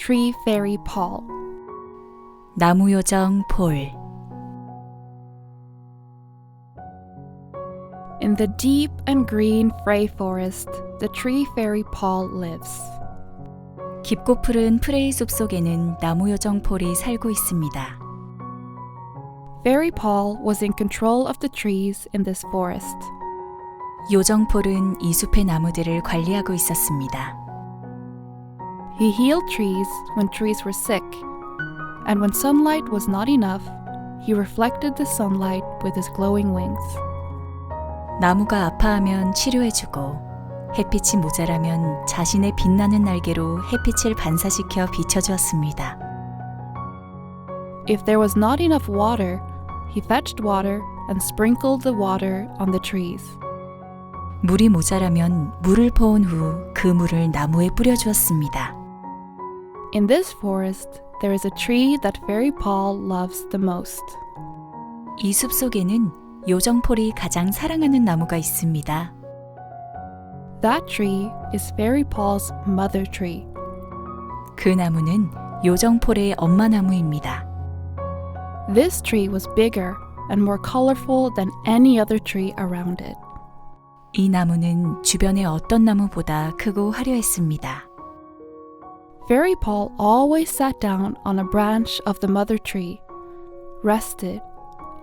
Tree Fairy Paul. 나무요정 폴. In the deep and green Frey forest, the tree fairy Paul lives. 깊고 푸른 프레이 숲속에는 나무요정 폴이 살고 있습니다. Fairy Paul was in control of the trees in this forest. 요정 폴은 이 숲의 나무들을 관리하고 있었습니다. He healed trees when trees were sick, and when sunlight was not enough, he reflected the sunlight with his glowing wings. 나무가 아파하면 치료해주고 햇빛이 모자라면 자신의 빛나는 날개로 햇빛을 반사시켜 비춰주었습니다. If there was not enough water, he fetched water and sprinkled the water on the trees. 물이 모자라면 물을 퍼온 후 그 물을 나무에 뿌려주었습니다. In this forest, there is a tree that Fairy Paul loves the most. 이 숲속에는 요정 폴이 가장 사랑하는 나무가 있습니다. That tree is Fairy Paul's mother tree. 그 나무는 요정 폴의 엄마 나무입니다. This tree was bigger and more colorful than any other tree around it. 이 나무는 주변의 어떤 나무보다 크고 화려했습니다. Fairy Paul always sat down on a branch of the mother tree, rested,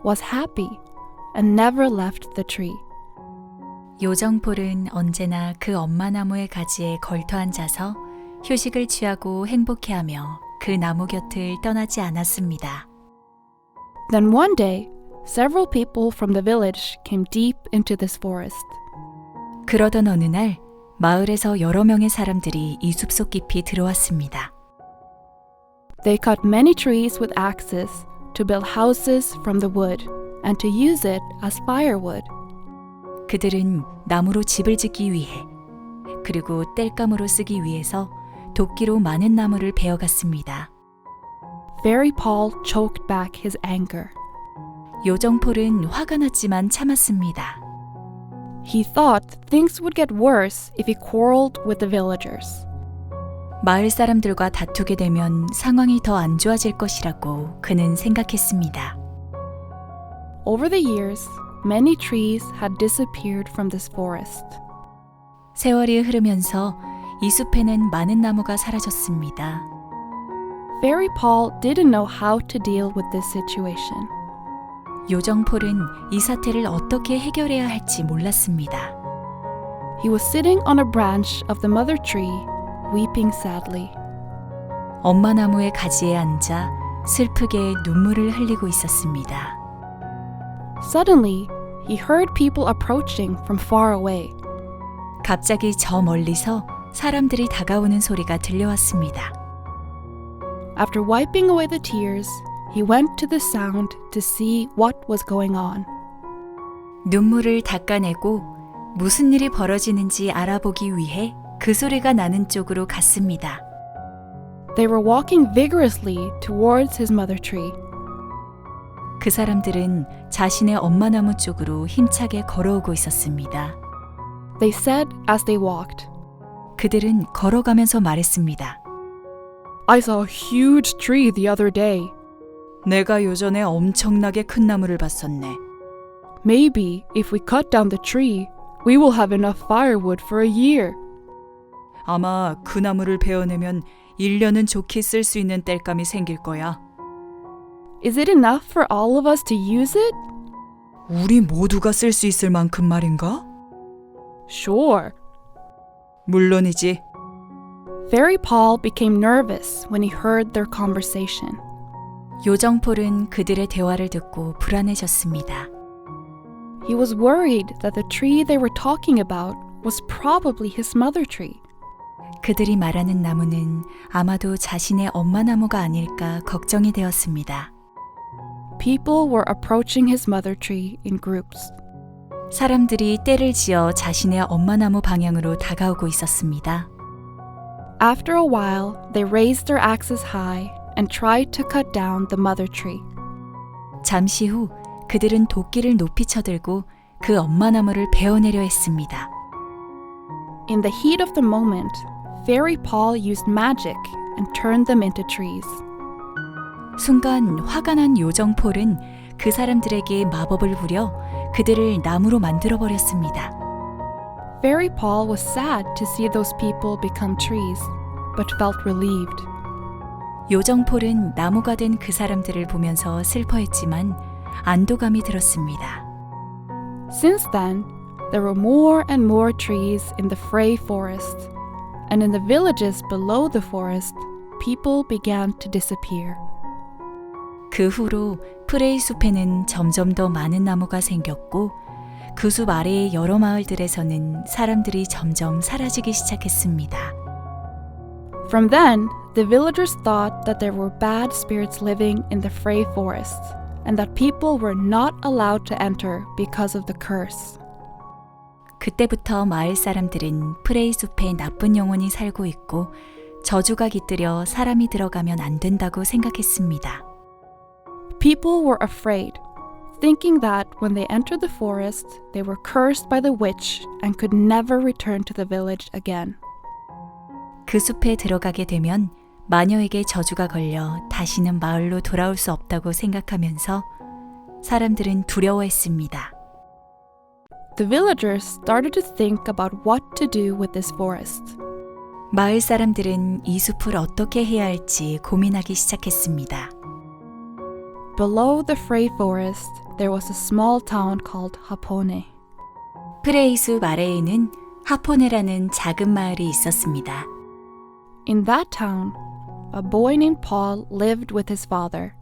was happy, and never left the tree. 요정 폴은 언제나 그 엄마 나무의 가지에 걸터 앉아서 휴식을 취하고 행복해하며 그 나무 곁을 떠나지 않았습니다. Then one day, several people from the village came deep into this forest. 그러던 어느 날 마을에서 여러 명의 사람들이 이 숲속 깊이 들어왔습니다. They cut many trees with axes to build houses from the wood and to use it as firewood. 그들은 나무로 집을 짓기 위해 그리고 땔감으로 쓰기 위해서 도끼로 많은 나무를 베어갔습니다. Fairy Paul choked back his anger. 요정 폴은 화가 났지만 참았습니다. He thought things would get worse if he quarreled with the villagers. 마을 사람들과 다투게 되면 상황이 더 안 좋아질 것이라고 그는 생각했습니다. Over the years, many trees had disappeared from this forest. 세월이 흐르면서 이 숲에는 많은 나무가 사라졌습니다. Fairy Paul didn't know how to deal with this situation. 요정 폴은 이 사태를 어떻게 해결해야 할지 몰랐습니다. He was sitting on a branch of the mother tree, weeping sadly. 엄마 나무의 가지에 앉아 슬프게 눈물을 흘리고 있었습니다. Suddenly, he heard people approaching from far away. 갑자기 저 멀리서 사람들이 다가오는 소리가 들려왔습니다. After wiping away the tears, he went to the sound to see what was going on. 눈물을 닦아내고 무슨 일이 벌어지는지 알아보기 위해 그 소리가 나는 쪽으로 갔습니다. They were walking vigorously towards his mother tree. 그 사람들은 자신의 엄마 나무 쪽으로 힘차게 걸어오고 있었습니다. They said as they walked, 그들은 걸어가면서 말했습니다. I saw a huge tree the other day. 내가 요전에 엄청나게 큰 나무를 봤었네. Maybe if we cut down the tree, we will have enough firewood for a year. 아마 그 나무를 베어내면 1년은 좋게 쓸 수 있는 땔감이 생길 거야. Is it enough for all of us to use it? 우리 모두가 쓸 수 있을 만큼 말인가? Sure. 물론이지. Fairy Paul became nervous when he heard their conversation. 요정 폴은 그들의 대화를 듣고 불안해졌습니다. He was worried that the tree they were talking about was probably his mother tree. 그들이 말하는 나무는 아마도 자신의 엄마 나무가 아닐까 걱정이 되었습니다. People were approaching his mother tree in groups. 사람들이 떼를 지어 자신의 엄마 나무 방향으로 다가오고 있었습니다. After a while, they raised their axes high and tried to cut down the mother tree. 잠시 후 그들은 도끼를 높이 쳐들고 그 엄마 나무를 베어내려 했습니다. In the heat of the moment, Fairy Paul used magic and turned them into trees. 순간 화가 난 요정 폴은 그 사람들에게 마법을 부려 그들을 나무로 만들어 버렸습니다. Fairy Paul was sad to see those people become trees, but felt relieved. 요정 폴은 나무가 된 그 사람들을 보면서 슬퍼했지만 안도감이 들었습니다. Since then, there were more and more trees in the Frey forest, and in the villages below the forest, people began to disappear. 그 후로 프레이 숲에는 점점 더 많은 나무가 생겼고 그 숲 아래의 여러 마을들에서는 사람들이 점점 사라지기 시작했습니다. From then, the villagers thought that there were bad spirits living in the Frey forest, and that people were not allowed to enter because of the curse. 그때부터 마을 사람들은 프레이 숲에 나쁜 영혼이 살고 있고 저주가 깃들여 사람이 들어가면 안 된다고 생각했습니다. People were afraid, thinking that when they entered the forest, they were cursed by the witch and could never return to the village again. 그 숲에 들어가게 되면 마녀에게 저주가 걸려 다시는 마을로 돌아올 수 없다고 생각하면서 사람들은 두려워했습니다. The villagers started to think about what to do with this forest. 마을 사람들은 이 숲을 어떻게 해야 할지 고민하기 시작했습니다. Below the Frey forest, there was a small town called Hapone. 프레이 숲 아래에는 하포네라는 작은 마을이 있었습니다. In that town, a boy named Paul lived with his father.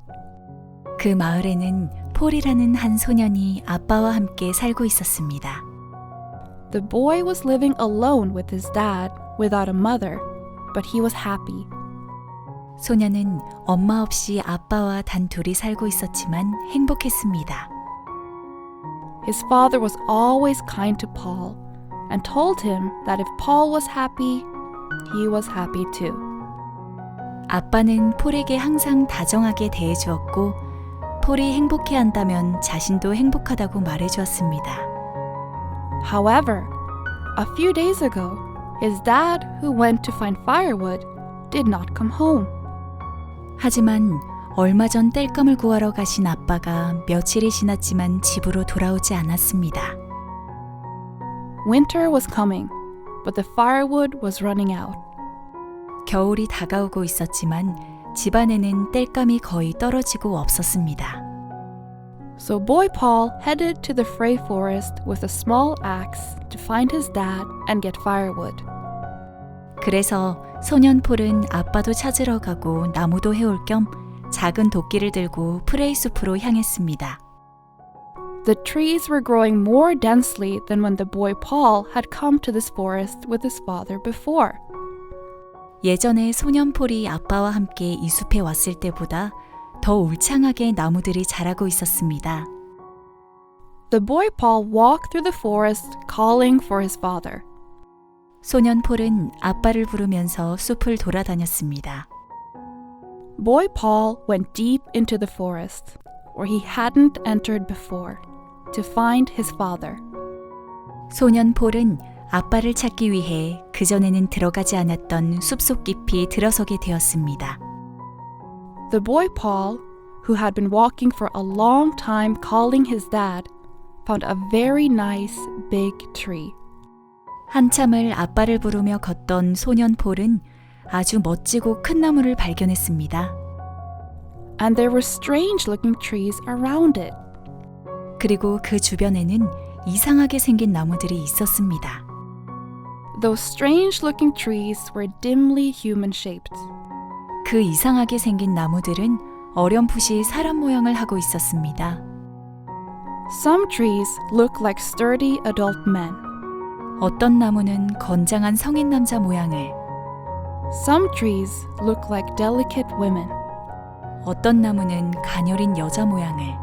그 마을에는 폴이라는 한 소년이 아빠와 함께 살고 있었습니다. The boy was living alone with his dad without a mother, but he was happy. 소년은 엄마 없이 아빠와 단 둘이 살고 있었지만 행복했습니다. His father was always kind to Paul and told him that if Paul was happy, he was happy too. 아빠는 폴에게 항상 다정하게 대해주었고 폴이 행복해한다면 자신도 행복하다고 말해주었습니다. However, a few days ago, his dad, who went to find firewood, did not come home. 하지만 얼마 전 땔감을 구하러 가신 아빠가 며칠이 지났지만 집으로 돌아오지 않았습니다. Winter was coming, but the firewood was running out. 겨울이 다가오고 있었지만 집안에는 땔감이 거의 떨어지고 없었습니다. So boy Paul headed to the Frey forest with a small axe to find his dad and get firewood. 그래서 소년 폴은 아빠도 찾으러 가고 나무도 해올 겸 작은 도끼를 들고 프레이 숲으로 향했습니다. The trees were growing more densely than when the boy Paul had come to this forest with his father before. 예전에 소년 폴이 아빠와 함께 이 숲에 왔을 때보다 더 울창하게 나무들이 자라고 있었습니다. The boy Paul walked through the forest calling for his father. 소년 폴은 아빠를 부르면서 숲을 돌아다녔습니다. Boy Paul went deep into the forest, where he hadn't entered before, to find his father. 소년 폴은 아빠를 찾기 위해 그전에는 들어가지 않았던 숲속 깊이 들어서게 되었습니다. The boy Paul, who had been walking for a long time calling his dad, found a very nice big tree. 한참을 아빠를 부르며 걷던 소년 폴은 아주 멋지고 큰 나무를 발견했습니다. And there were strange-looking trees around it. 그리고 그 주변에는 이상하게 생긴 나무들이 있었습니다. Those strange-looking trees were dimly human-shaped. 그 이상하게 생긴 나무들은 어렴풋이 사람 모양을 하고 있었습니다. Some trees looked like sturdy adult men. 어떤 나무는 건장한 성인 남자 모양을, Some trees looked like delicate women. 어떤 나무는 가녀린 여자 모양을.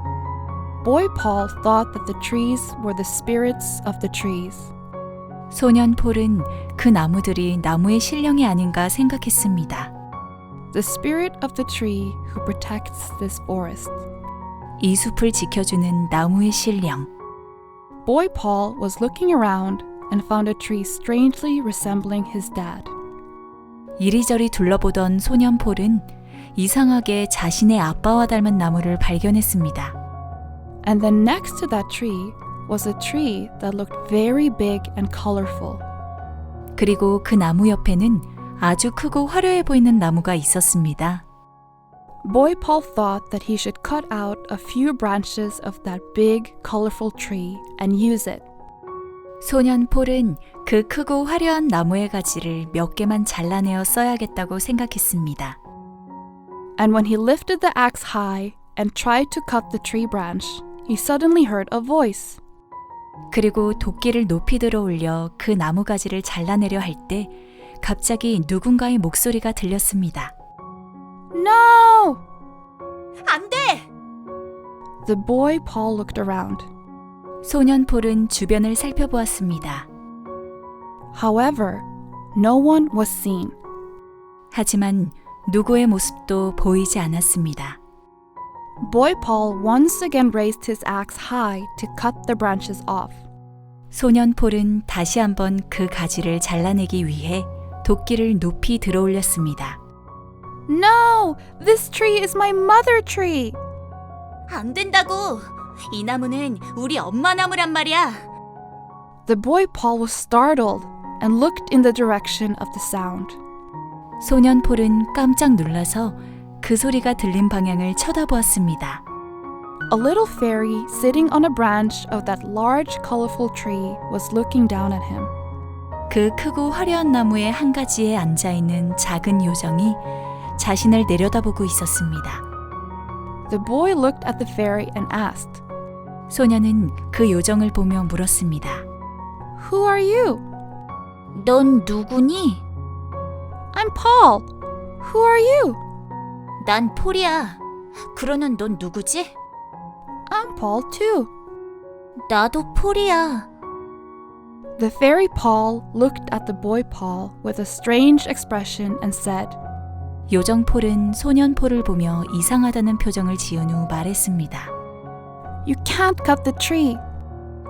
Boy Paul thought that the trees were the spirits of the trees. 소년 폴은 그 나무들이 나무의 신령이 아닌가 생각했습니다. The spirit of the tree who protects this forest. 이 숲을 지켜주는 나무의 신령. Boy Paul was looking around and found a tree strangely resembling his dad. 이리저리 둘러보던 소년 폴은 이상하게 자신의 아빠와 닮은 나무를 발견했습니다. And then next to that tree was a tree that looked very big and colorful. 그리고 그 나무 옆에는 아주 크고 화려해 보이는 나무가 있었습니다. Boy Paul thought that he should cut out a few branches of that big, colorful tree and use it. 소년 폴은 그 크고 화려한 나무의 가지를 몇 개만 잘라내어 써야겠다고 생각했습니다. And when he lifted the axe high and tried to cut the tree branch, he suddenly heard a voice. 그리고 도끼를 높이 들어 올려 그 나무 가지를 잘라내려 할 때 갑자기 누군가의 목소리가 들렸습니다. No! 안 돼! The boy Paul looked around. 소년 폴은 주변을 살펴보았습니다. However, no one was seen. 하지만 누구의 모습도 보이지 않았습니다. Boy Paul once again raised his axe high to cut the branches off. 소년 폴은 다시 한번 그 가지를 잘라내기 위해 도끼를 높이 들어 올렸습니다. No! This tree is my mother tree! 안 된다고! 이 나무는 우리 엄마 나무란 말이야! The boy Paul was startled and looked in the direction of the sound. 소년 폴은 깜짝 놀라서 그 소리가 들린 방향을 쳐다보았습니다. A little fairy sitting on a branch of that large, colorful tree was looking down at him. 그 크고 화려한 나무의 한 가지에 앉아있는 작은 요정이 자신을 내려다보고 있었습니다. The boy looked at the fairy and asked, 소년은 그 요정을 보며 물었습니다. Who are you? 넌 누구니? I'm Paul. Who are you? 난 폴이야. 그러는 넌 누구지? I'm Paul too. 나도 폴이야. The fairy Paul looked at the boy Paul with a strange expression and said, 요정 폴은 소년 폴을 보며 이상하다는 표정을 지은 후 말했습니다. You can't cut the tree.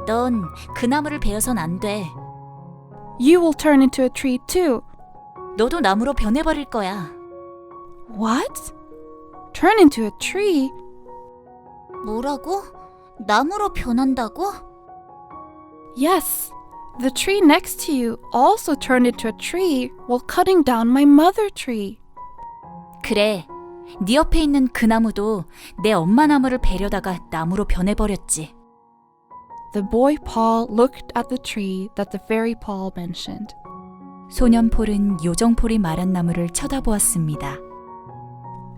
넌 그 나무를 베어선 안 돼. You will turn into a tree too. 너도 나무로 변해버릴 거야. What? Turn into a tree? 뭐라고? 나무로 변한다고? Yes. The tree next to you also turned into a tree while cutting down my mother tree. 그래. 네 옆에 있는 그 나무도 내 엄마 나무를 베려다가 나무로 변해버렸지. The boy Paul looked at the tree that the fairy Paul mentioned. 소년 폴은 요정 폴이 말한 나무를 쳐다보았습니다.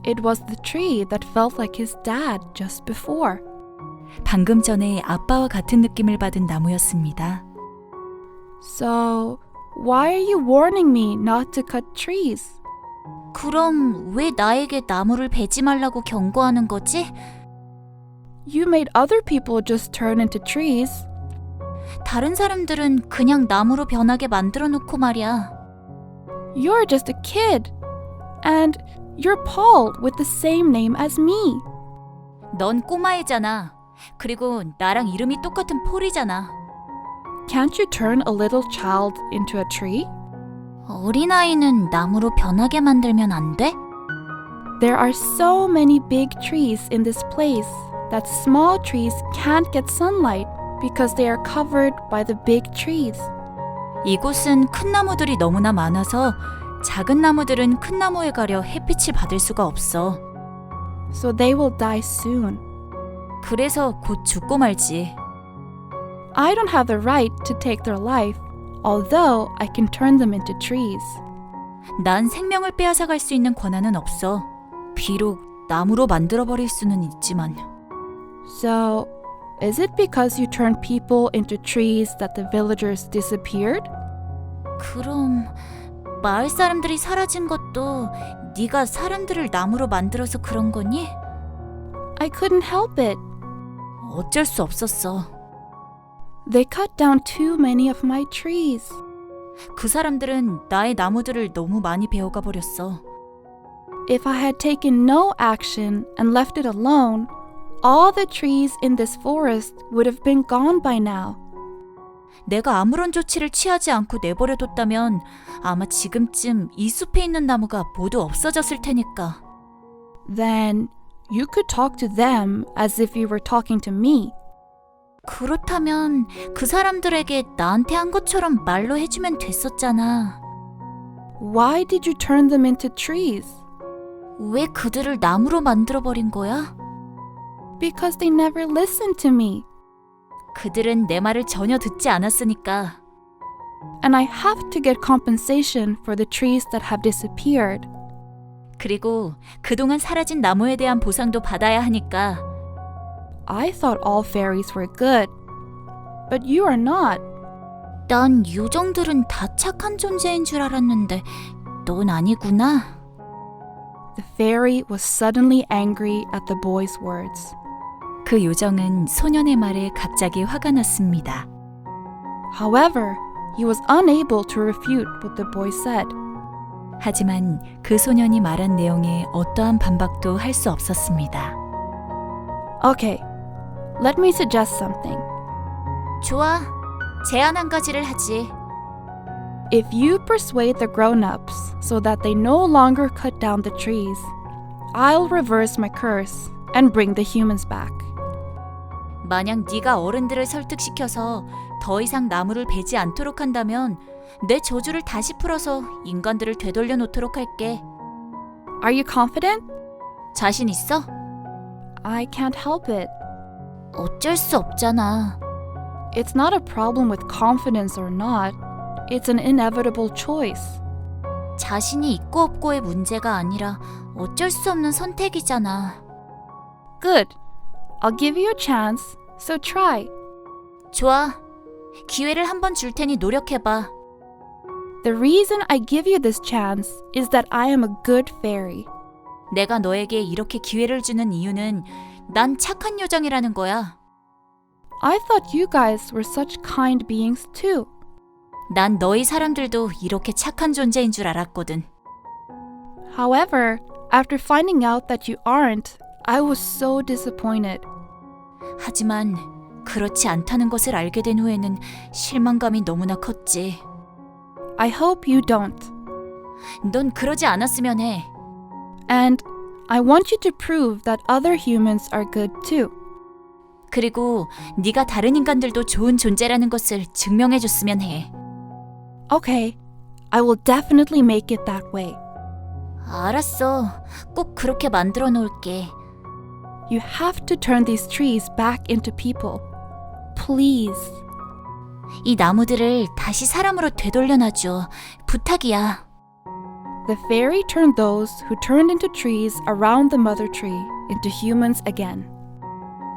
It was the tree that felt like his dad just before. 방금 전에 아빠와 같은 느낌을 받은 나무였습니다. So, why are you warning me not to cut trees? 그럼 왜 나에게 나무를 베지 말라고 경고하는 거지? You made other people just turn into trees. 다른 사람들은 그냥 나무로 변하게 만들어 놓고 말이야. You're just a kid. And you're Paul with the same name as me. 넌 꼬마애잖아. 그리고 나랑 이름이 똑같은 폴이잖아. Can't you turn a little child into a tree? 어린아이는 나무로 변하게 만들면 안 돼? There are so many big trees in this place that small trees can't get sunlight because they are covered by the big trees. 이곳은 큰 나무들이 너무나 많아서 작은 나무들은 큰 나무에 가려 햇빛을 받을 수가 없어. So they will die soon. 그래서 곧 죽고 말지. I don't have the right to take their life, although I can turn them into trees. 난 생명을 빼앗아갈 수 있는 권한은 없어. 비록 나무로 만들어버릴 수는 있지만. So, is it because you turned people into trees that the villagers disappeared? 그럼 마을 사람들이 사라진 것도 네가 사람들을 나무로 만들어서 그런 거니? I couldn't help it. 어쩔 수 없었어. They cut down too many of my trees. 그 사람들은 나의 나무들을 너무 많이 베어가 버렸어. If I had taken no action and left it alone, all the trees in this forest would have been gone by now. 내가 아무런 조치를 취하지 않고 내버려뒀다면 아마 지금쯤 이 숲에 있는 나무가 모두 없어졌을 테니까. Then you could talk to them as if you were talking to me. 그렇다면 그 사람들에게 나한테 한 것처럼 말로 해주면 됐었잖아. Why did you turn them into trees? 왜 그들을 나무로 만들어버린 거야? Because they never listened to me. 그들은 내 말을 전혀 듣지 않았으니까. And I have to get compensation for the trees that have disappeared. 그리고 그동안 사라진 나무에 대한 보상도 받아야 하니까. I thought all fairies were good, but you are not. 난 요정들은 다 착한 존재인 줄 알았는데 넌 아니구나. The fairy was suddenly angry at the boy's words. 그 요정은 소년의 말에 갑자기 화가 났습니다. However, he was unable to refute what the boy said. 하지만 그 소년이 말한 내용에 어떠한 반박도 할 수 없었습니다. Okay, let me suggest something. 좋아, 제안 한 가지를 하지. If you persuade the grown-ups so that they no longer cut down the trees, I'll reverse my curse and bring the humans back. 만약 네가 어른들을 설득시켜서 더 이상 나무를 베지 않도록 한다면 내 저주를 다시 풀어서 인간들을 되돌려 놓도록 할게. Are you confident? 자신 있어? I can't help it. 어쩔 수 없잖아. It's not a problem with confidence or not. It's an inevitable choice. 자신이 있고 없고의 문제가 아니라 어쩔 수 없는 선택이잖아. Good. I'll give you a chance, so try. 좋아. 기회를 한 번 줄 테니 노력해봐. The reason I give you this chance is that I am a good fairy. 내가 너에게 이렇게 기회를 주는 이유는 난 착한 요정이라는 거야. I thought you guys were such kind beings too. 난 너희 사람들도 이렇게 착한 존재인 줄 알았거든. However, after finding out that you aren't, I was so disappointed. 하지만 그렇지 않다는 것을 알게 된 후에는 실망감이 너무나 컸지. I hope you don't. 넌 그러지 않았으면 해. And I want you to prove that other humans are good too. 그리고 네가 다른 인간들도 좋은 존재라는 것을 증명해줬으면 해. Okay, I will definitely make it that way. 알았어. 꼭 그렇게 만들어 놓을게. You have to turn these trees back into people. Please. 이 나무들을 다시 사람으로 되돌려놔줘. 부탁이야. The fairy turned those who turned into trees around the mother tree into humans again.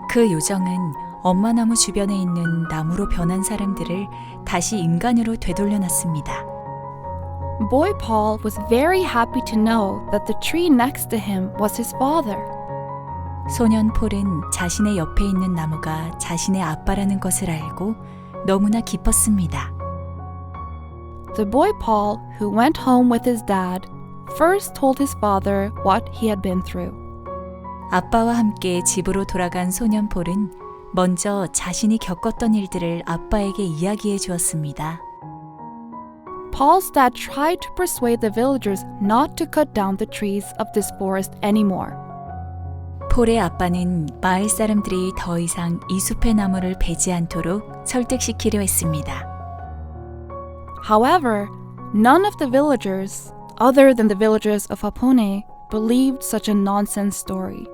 그 요정은 엄마 나무 주변에 있는 나무로 변한 사람들을 다시 인간으로 되돌려놨습니다. Boy Paul was very happy to know that the tree next to him was his father. 소년 폴은 자신의 옆에 있는 나무가 자신의 아빠라는 것을 알고 너무나 기뻤습니다. The boy Paul, who went home with his dad, first told his father what he had been through. 아빠와 함께 집으로 돌아간 소년 폴은 먼저 자신이 겪었던 일들을 아빠에게 이야기해 주었습니다. Paul's dad tried to persuade the villagers not to cut down the trees of this forest anymore. 폴의 아빠는 마을 사람들이 더 이상 이 숲의 나무를 베지 않도록 설득시키려 했습니다. However, none of the villagers, other than the villagers of Hapone, believed such a nonsense story.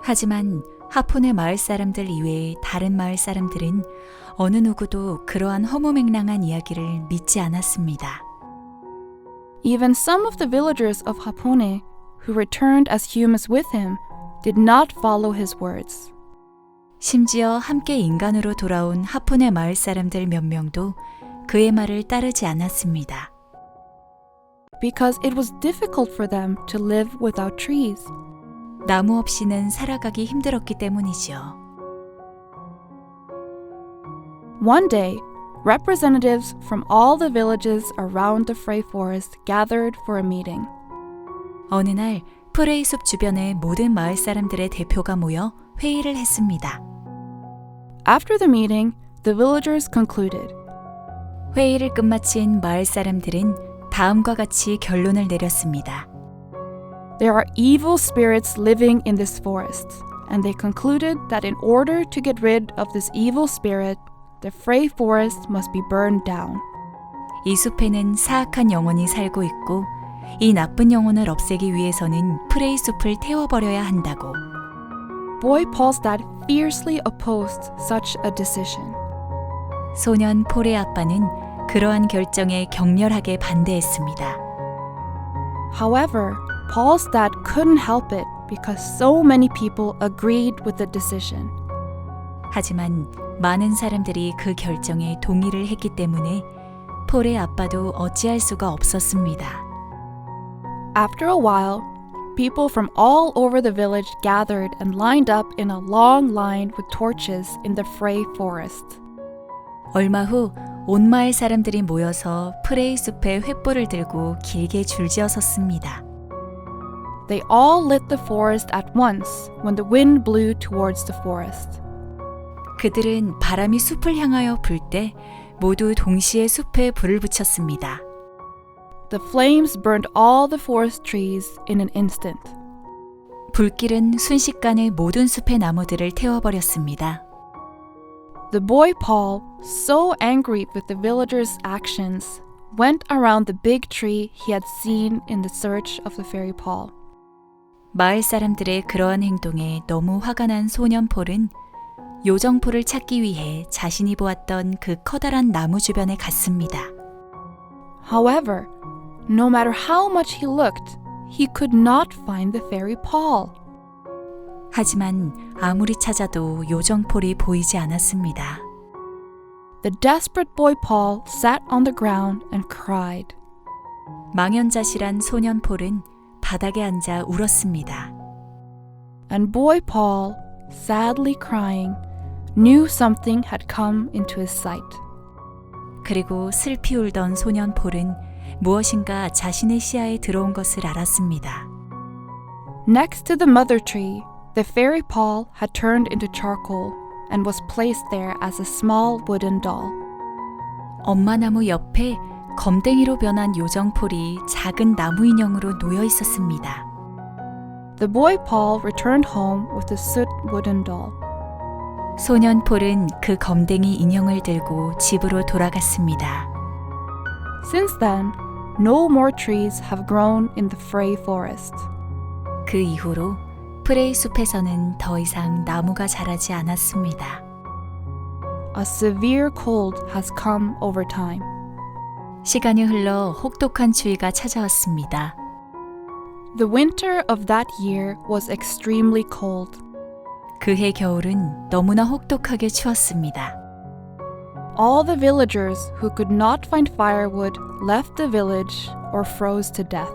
하지만 하폰의 마을 사람들 이외의 다른 마을 사람들은 어느 누구도 그러한 허무맹랑한 이야기를 믿지 않았습니다. Even some of the villagers of Hapone, who returned as humans with him, did not follow his words. 심지어 함께 인간으로 돌아온 하폰의 마을 사람들 몇 명도 그의 말을 따르지 않았습니다. Because it was difficult for them to live without trees. 나무 없이는 살아가기 힘들었기 때문이죠. One day, representatives from all the villages around the Frey Forest gathered for a meeting. 어느 날 프레이 숲 주변의 모든 마을 사람들의 대표가 모여 회의를 했습니다. After the meeting, the villagers concluded. 회의를 끝마친 마을 사람들은 다음과 같이 결론을 내렸습니다. There are evil spirits living in this forest, and they concluded that in order to get rid of this evil spirit, the Frey forest must be burned down. 이 숲에는 사악한 영혼이 살고 있고 이 나쁜 영혼을 없애기 위해서는 프레이 숲을 태워버려야 한다고. Boy Paul's dad fiercely opposed such a decision. 소년 폴의 아빠는 그러한 결정에 격렬하게 반대했습니다. However, Paul's dad couldn't help it because so many people agreed with the decision. 하지만 많은 사람들이 그 결정에 동의를 했기 때문에 폴의 아빠도 어찌할 수가 없었습니다. After a while, people from all over the village gathered and lined up in a long line with torches in the Frey forest. 얼마 후 온 마을 사람들이 모여서 프레이 숲에 횃불을 들고 길게 줄지어 섰습니다. They all lit the forest at once when the wind blew towards the forest. 그들은 바람이 숲을 향하여 불 때 모두 동시에 숲에 불을 붙였습니다. The flames burned all the forest trees in an instant. 불길은 순식간에 모든 숲의 나무들을 태워버렸습니다. The boy Paul, so angry with the villagers' actions, went around the big tree he had seen in the search of the fairy Paul. 마을 사람들의 그러한 행동에 너무 화가 난 소년 폴은 요정폴을 찾기 위해 자신이 보았던 그 커다란 나무 주변에 갔습니다. However, no matter how much he looked, he could not find the fairy Paul. 하지만 아무리 찾아도 요정폴이 보이지 않았습니다. The desperate boy Paul sat on the ground and cried. 망연자실한 소년 폴은 바닥에 앉아 울었습니다. And boy Paul, sadly crying, knew something had come into his sight. 그리고 슬피 울던 소년 폴은 무엇인가 자신의 시야에 들어온 것을 알았습니다. Next to the mother tree, the fairy Paul had turned into charcoal and was placed there as a small wooden doll. 엄마 나무 옆에 검댕이로 변한 요정폴이 작은 나무 인형으로 놓여 있었습니다. The boy Paul returned home with the soot wooden doll. 소년 폴은 그 검댕이 인형을 들고 집으로 돌아갔습니다. Since then, no more trees have grown in the Frey forest. 그 이후로 프레이 숲에서는 더 이상 나무가 자라지 않았습니다. A severe cold has come over time. 시간이 흘러 혹독한 추위가 찾아왔습니다. The winter of that year was extremely cold. 그해 겨울은 너무나 혹독하게 추웠습니다. All the villagers who could not find firewood left the village or froze to death.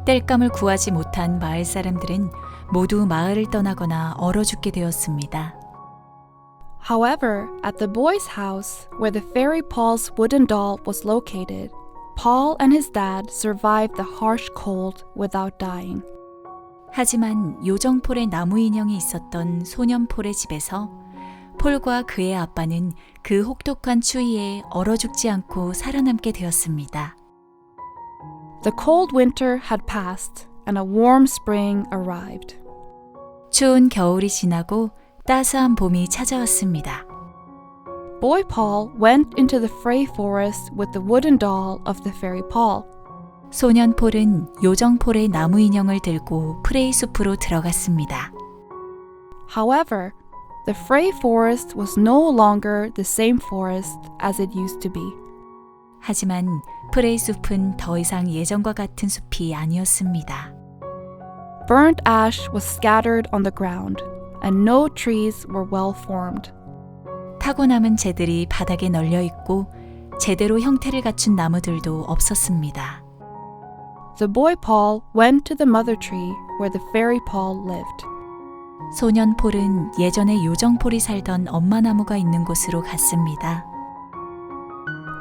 땔감을 구하지 못한 마을 사람들은 모두 마을을 떠나거나 얼어 죽게 되었습니다. However, at the boy's house, where the fairy Paul's wooden doll was located, Paul and his dad survived the harsh cold without dying. 하지만 요정폴의 나무 인형이 있었던 소년 폴의 집에서 폴과 그의 아빠는 그 혹독한 추위에 얼어 죽지 않고 살아남게 되었습니다. The cold winter had passed and a warm spring arrived. 추운 겨울이 지나고 따스한 봄이 찾아왔습니다. Boy Paul went into the Frey forest with the wooden doll of the fairy Paul. 소년 폴은 요정폴의 나무 인형을 들고 프레이 숲으로 들어갔습니다. However, the Frey forest was no longer the same forest as it used to be. 하지만 프레이 숲은 더 이상 예전과 같은 숲이 아니었습니다. Burnt ash was scattered on the ground, and no trees were well formed. 타고 남은 재들이 바닥에 널려 있고 제대로 형태를 갖춘 나무들도 없었습니다. The boy Paul went to the mother tree where the fairy Paul lived. 소년 폴은 예전에 요정폴이 살던 엄마 나무가 있는 곳으로 갔습니다.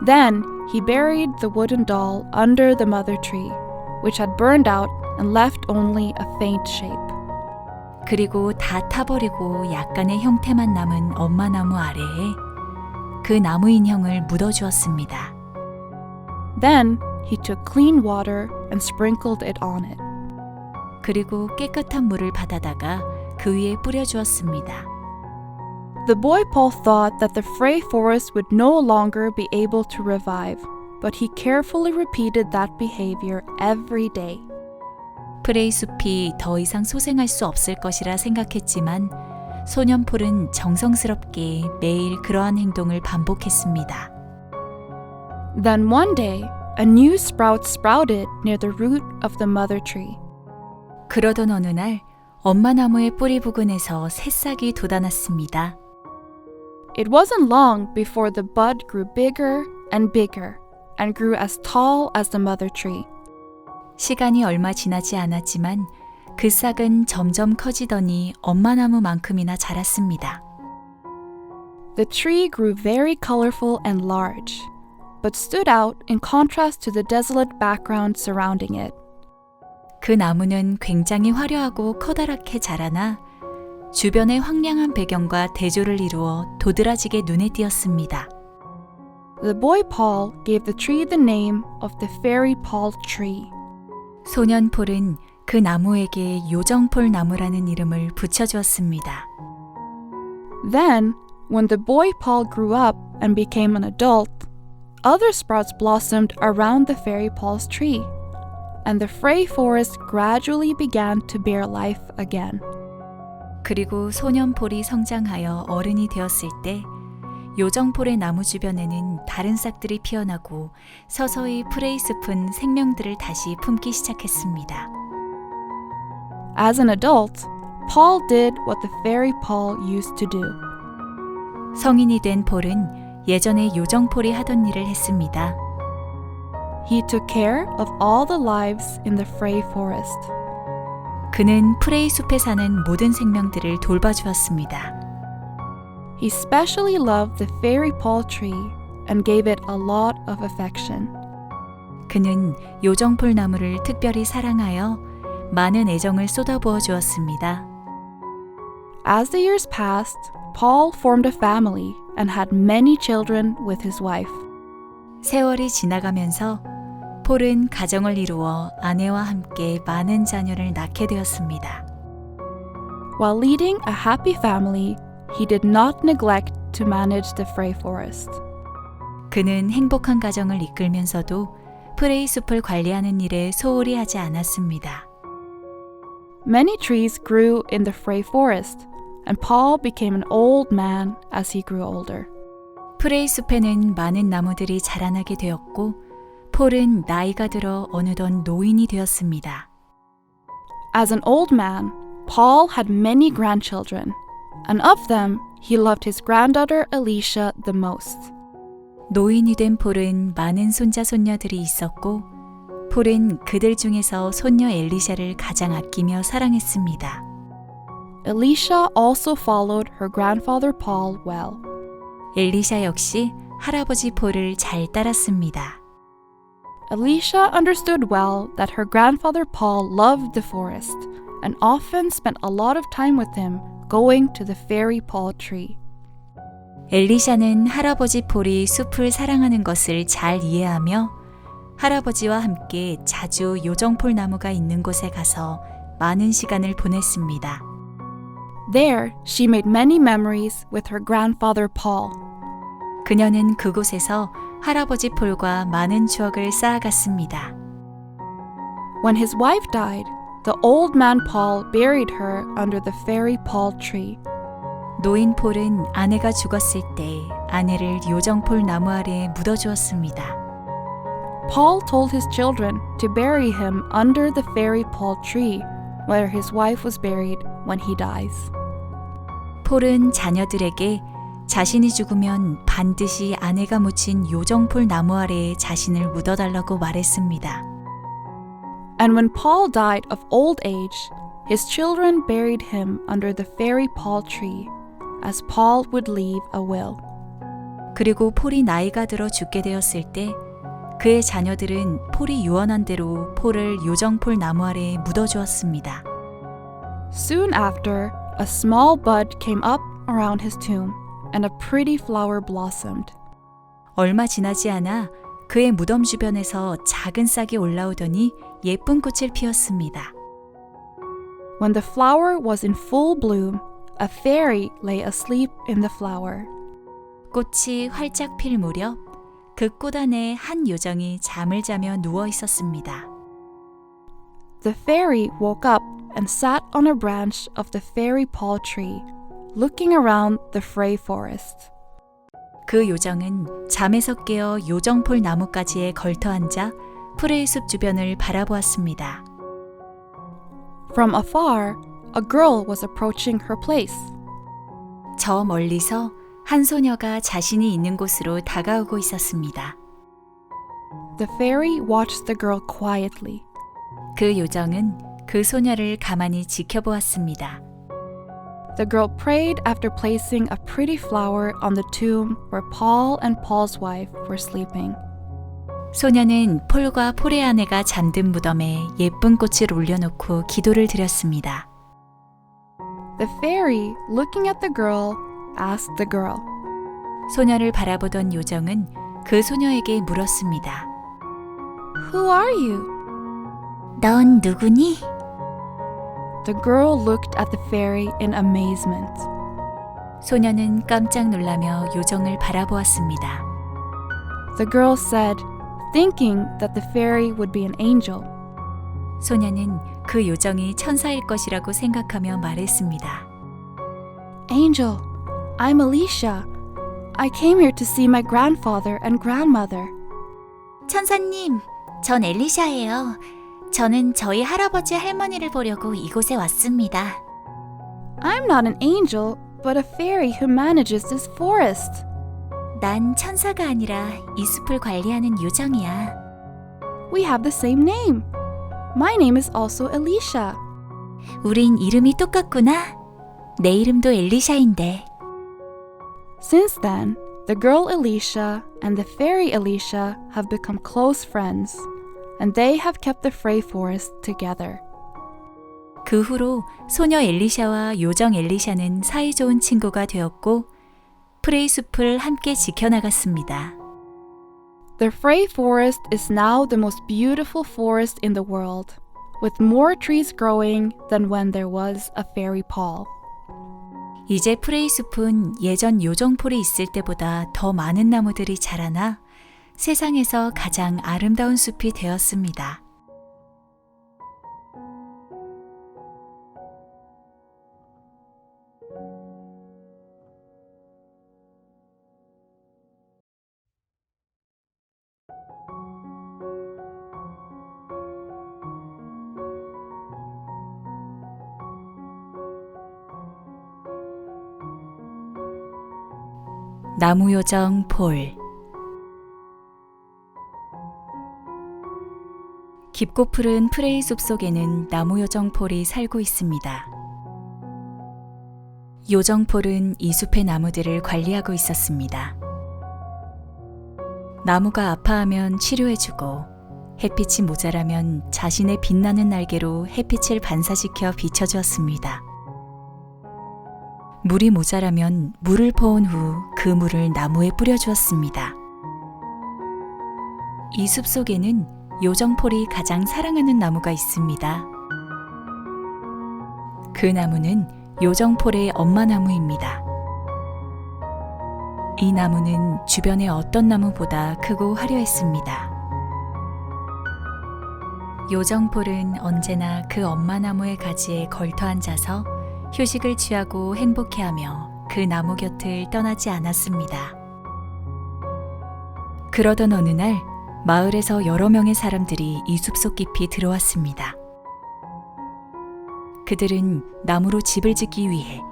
Then he buried the wooden doll under the mother tree, which had burned out and left only a faint shape. 그리고 다 타버리고 약간의 형태만 남은 엄마 나무 아래에 그 나무 인형을 묻어주었습니다. Then he took clean water and sprinkled it on it. 그리고 깨끗한 물을 받아다가 그 위에 뿌려주었습니다. The boy Paul thought that the Frey forest would no longer be able to revive, but he carefully repeated that behavior every day. 프레이 숲이 더 이상 소생할 수 없을 것이라 생각했지만 소년 폴은 정성스럽게 매일 그러한 행동을 반복했습니다. Then one day, a new sprout sprouted near the root of the mother tree. 그러던 어느 날 엄마 나무의 뿌리 부근에서 새싹이 돋아났습니다. It wasn't long before the bud grew bigger and bigger and grew as tall as the mother tree. 시간이 얼마 지나지 않았지만 그 싹은 점점 커지더니 엄마 나무만큼이나 자랐습니다. The tree grew very colorful and large, but stood out in contrast to the desolate background surrounding it. 그 나무는 굉장히 화려하고 커다랗게 자라나 주변의 황량한 배경과 대조를 이루어 도드라지게 눈에 띄었습니다. The boy Paul gave the tree the name of the fairy Paul tree. 소년 폴은 그 나무에게 요정폴 나무라는 이름을 붙여주었습니다. Then, when the boy Paul grew up and became an adult, other sprouts blossomed around the fairy Paul's tree, and the Frey forest gradually began to bear life again. 그리고 소년 폴이 성장하여 어른이 되었을 때 요정폴의 나무 주변에는 다른 싹들이 피어나고 서서히 프레이 숲은 생명들을 다시 품기 시작했습니다. As an adult, Paul did what the fairy Paul used to do. 성인이 된 폴은 예전에 요정폴이 하던 일을 했습니다. He took care of all the lives in the Frey forest. 그는 프레이 숲에 사는 모든 생명들을 돌봐주었습니다. He especially loved the fairy Paul tree and gave it a lot of affection. 그는 요정폴 나무를 특별히 사랑하여 많은 애정을 쏟아부어 주었습니다. As the years passed, Paul formed a family and had many children with his wife. 세월이 지나가면서 폴은 가정을 이루어 아내와 함께 많은 자녀를 낳게 되었습니다. While leading a happy family, he did not neglect to manage the Frey forest. 그는 행복한 가정을 이끌면서도 프레이 숲을 관리하는 일에 소홀히 하지 않았습니다. Many trees grew in the Frey forest, and Paul became an old man as he grew older. 프레이 숲에는 많은 나무들이 자라나게 되었고 폴은 나이가 들어 어느덧 노인이 되었습니다. As an old man, Paul had many grandchildren, and of them he loved his granddaughter Elisha the most. 노인이 된 폴은 많은 손자 손녀들이 있었고 폴은 그들 중에서 손녀 엘리샤를 가장 아끼며 사랑했습니다. Elisha also followed her grandfather Paul well. 엘리샤 역시 할아버지 폴을 잘 따랐습니다. Elisha understood well that her grandfather Paul loved the forest and often spent a lot of time with him going to the fairy Paul tree. 엘리샤는 할아버지 폴이 숲을 사랑하는 것을 잘 이해하며 할아버지와 함께 자주 요정폴 나무가 있는 곳에 가서 많은 시간을 보냈습니다. There, she made many memories with her grandfather Paul. 그녀는 그곳에서 할아버지 폴과 많은 추억을 쌓아갔습니다. When his wife died, the old man Paul buried her under the fairy Paul tree. 노인 폴은 아내가 죽었을 때 아내를 요정폴 나무 아래에 묻어주었습니다. Paul told his children to bury him under the fairy Paul tree, where his wife was buried when he dies. 폴은 자녀들에게 자신이 죽으면 반드시 아내가 묻힌 요정폴 나무 아래에 자신을 묻어달라고 말했습니다. And when Paul died of old age, his children buried him under the fairy Paul tree, as Paul would leave a will. 그리고 폴이 나이가 들어 죽게 되었을 때 그의 자녀들은 폴이 유언한 대로 폴을 요정폴 나무 아래에 묻어주었습니다. Soon after, a small bud came up around his tomb, and a pretty flower blossomed. 얼마 지나지 않아 그의 무덤 주변에서 작은 싹이 올라오더니 예쁜 꽃을 피웠습니다. When the flower was in full bloom, a fairy lay asleep in the flower. 꽃이 활짝 필 무렵 그 꽃 안에 한 요정이 잠을 자며 누워 있었습니다. The fairy woke up and sat on a branch of the fairy paw tree, looking around the Frey forest. 그 요정은 잠에서 깨어 요정폴 나뭇가지에 걸터 앉아 프레이 숲 주변을 바라보았습니다. From afar, a girl was approaching her place. 저 멀리서 한 소녀가 자신이 있는 곳으로 다가오고 있었습니다. The fairy watched the girl quietly. 그 요정은 그 소녀를 가만히 지켜보았습니다. The girl prayed after placing a pretty flower on the tomb where Paul and Paul's wife were sleeping. 소녀는 폴과 폴의 아내가 잠든 무덤에 예쁜 꽃을 올려놓고 기도를 드렸습니다. The fairy, looking at the girl, asked the girl, 소녀를 바라보던 요정은 그 소녀에게 물었습니다. Who are you? 넌 누구니? The girl looked at the fairy in amazement. 소녀는 깜짝 놀라며 요정을 바라보았습니다. The girl said, thinking that the fairy would be an angel. 소녀는 그 요정이 천사일 것이라고 생각하며 말했습니다. Angel, I'm Alicia. I came here to see my grandfather and grandmother. 천사님, 전 엘리샤예요. 저는 저희 할아버지 할머니를 보려고 이곳에 왔습니다. I'm not an angel, but a fairy who manages this forest. 난 천사가 아니라 이 숲을 관리하는 요정이야. We have the same name. My name is also Alicia. 우린 이름이 똑같구나. 내 이름도 엘리샤인데. Since then, the girl Alicia and the fairy Alicia have become close friends, and they have kept the Frey forest together. 그 후로 소녀 엘리샤와 요정 엘리샤는 사이좋은 친구가 되었고 프레이 숲을 함께 지켜나갔습니다. The Frey forest is now the most beautiful forest in the world, with more trees growing than when there was a fairy Paul. 이제 프레이 숲은 예전 요정폴이 있을 때보다 더 많은 나무들이 자라나 세상에서 가장 아름다운 숲이 되었습니다. 나무요정 폴. 깊고 푸른 프레이 숲 속에는 나무요정 폴이 살고 있습니다. 요정 폴은 이 숲의 나무들을 관리하고 있었습니다. 나무가 아파하면 치료해주고 햇빛이 모자라면 자신의 빛나는 날개로 햇빛을 반사시켜 비춰주었습니다. 물이 모자라면 물을 퍼온 후 그 물을 나무에 뿌려주었습니다. 이 숲 속에는 요정폴이 가장 사랑하는 나무가 있습니다. 그 나무는 요정폴의 엄마 나무입니다. 이 나무는 주변의 어떤 나무보다 크고 화려했습니다. 요정폴은 언제나 그 엄마 나무의 가지에 걸터 앉아서 휴식을 취하고 행복해하며 그 나무 곁을 떠나지 않았습니다. 그러던 어느 날 마을에서 여러 명의 사람들이 이 숲속 깊이 들어왔습니다. 그들은 나무로 집을 짓기 위해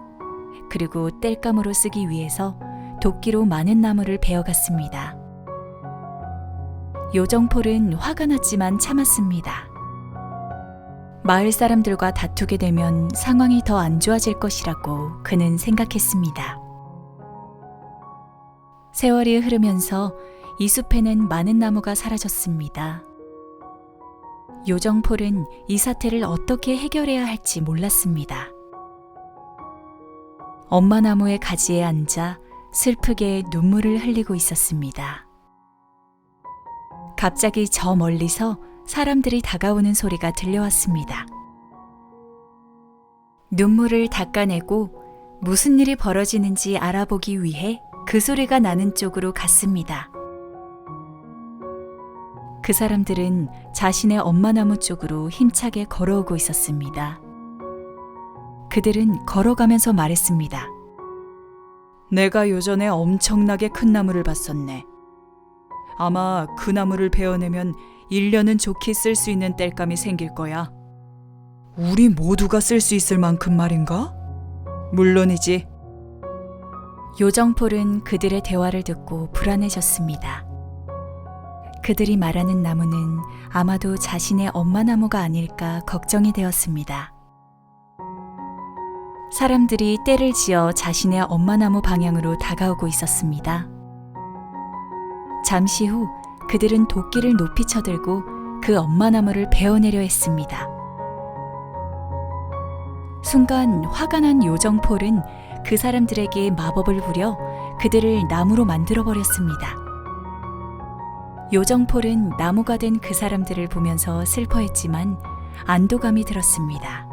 그리고 땔감으로 쓰기 위해서 도끼로 많은 나무를 베어갔습니다. 요정폴은 화가 났지만 참았습니다. 마을 사람들과 다투게 되면 상황이 더 안 좋아질 것이라고 그는 생각했습니다. 세월이 흐르면서 이 숲에는 많은 나무가 사라졌습니다. 요정폴은 이 사태를 어떻게 해결해야 할지 몰랐습니다. 엄마 나무의 가지에 앉아 슬프게 눈물을 흘리고 있었습니다. 갑자기 저 멀리서 사람들이 다가오는 소리가 들려왔습니다. 눈물을 닦아내고 무슨 일이 벌어지는지 알아보기 위해 그 소리가 나는 쪽으로 갔습니다. 그 사람들은 자신의 엄마나무 쪽으로 힘차게 걸어오고 있었습니다. 그들은 걸어가면서 말했습니다. 내가 요전에 엄청나게 큰 나무를 봤었네. 아마 그 나무를 베어내면 1년은 좋게 쓸 수 있는 땔감이 생길 거야. 우리 모두가 쓸 수 있을 만큼 말인가? 물론이지. 요정폴은 그들의 대화를 듣고 불안해졌습니다. 그들이 말하는 나무는 아마도 자신의 엄마 나무가 아닐까 걱정이 되었습니다. 사람들이 떼를 지어 자신의 엄마 나무 방향으로 다가오고 있었습니다. 잠시 후 그들은 도끼를 높이 쳐들고 그 엄마 나무를 베어내려 했습니다. 순간 화가 난 요정폴은 그 사람들에게 마법을 부려 그들을 나무로 만들어버렸습니다. 요정폴은 나무가 된 그 사람들을 보면서 슬퍼했지만 안도감이 들었습니다.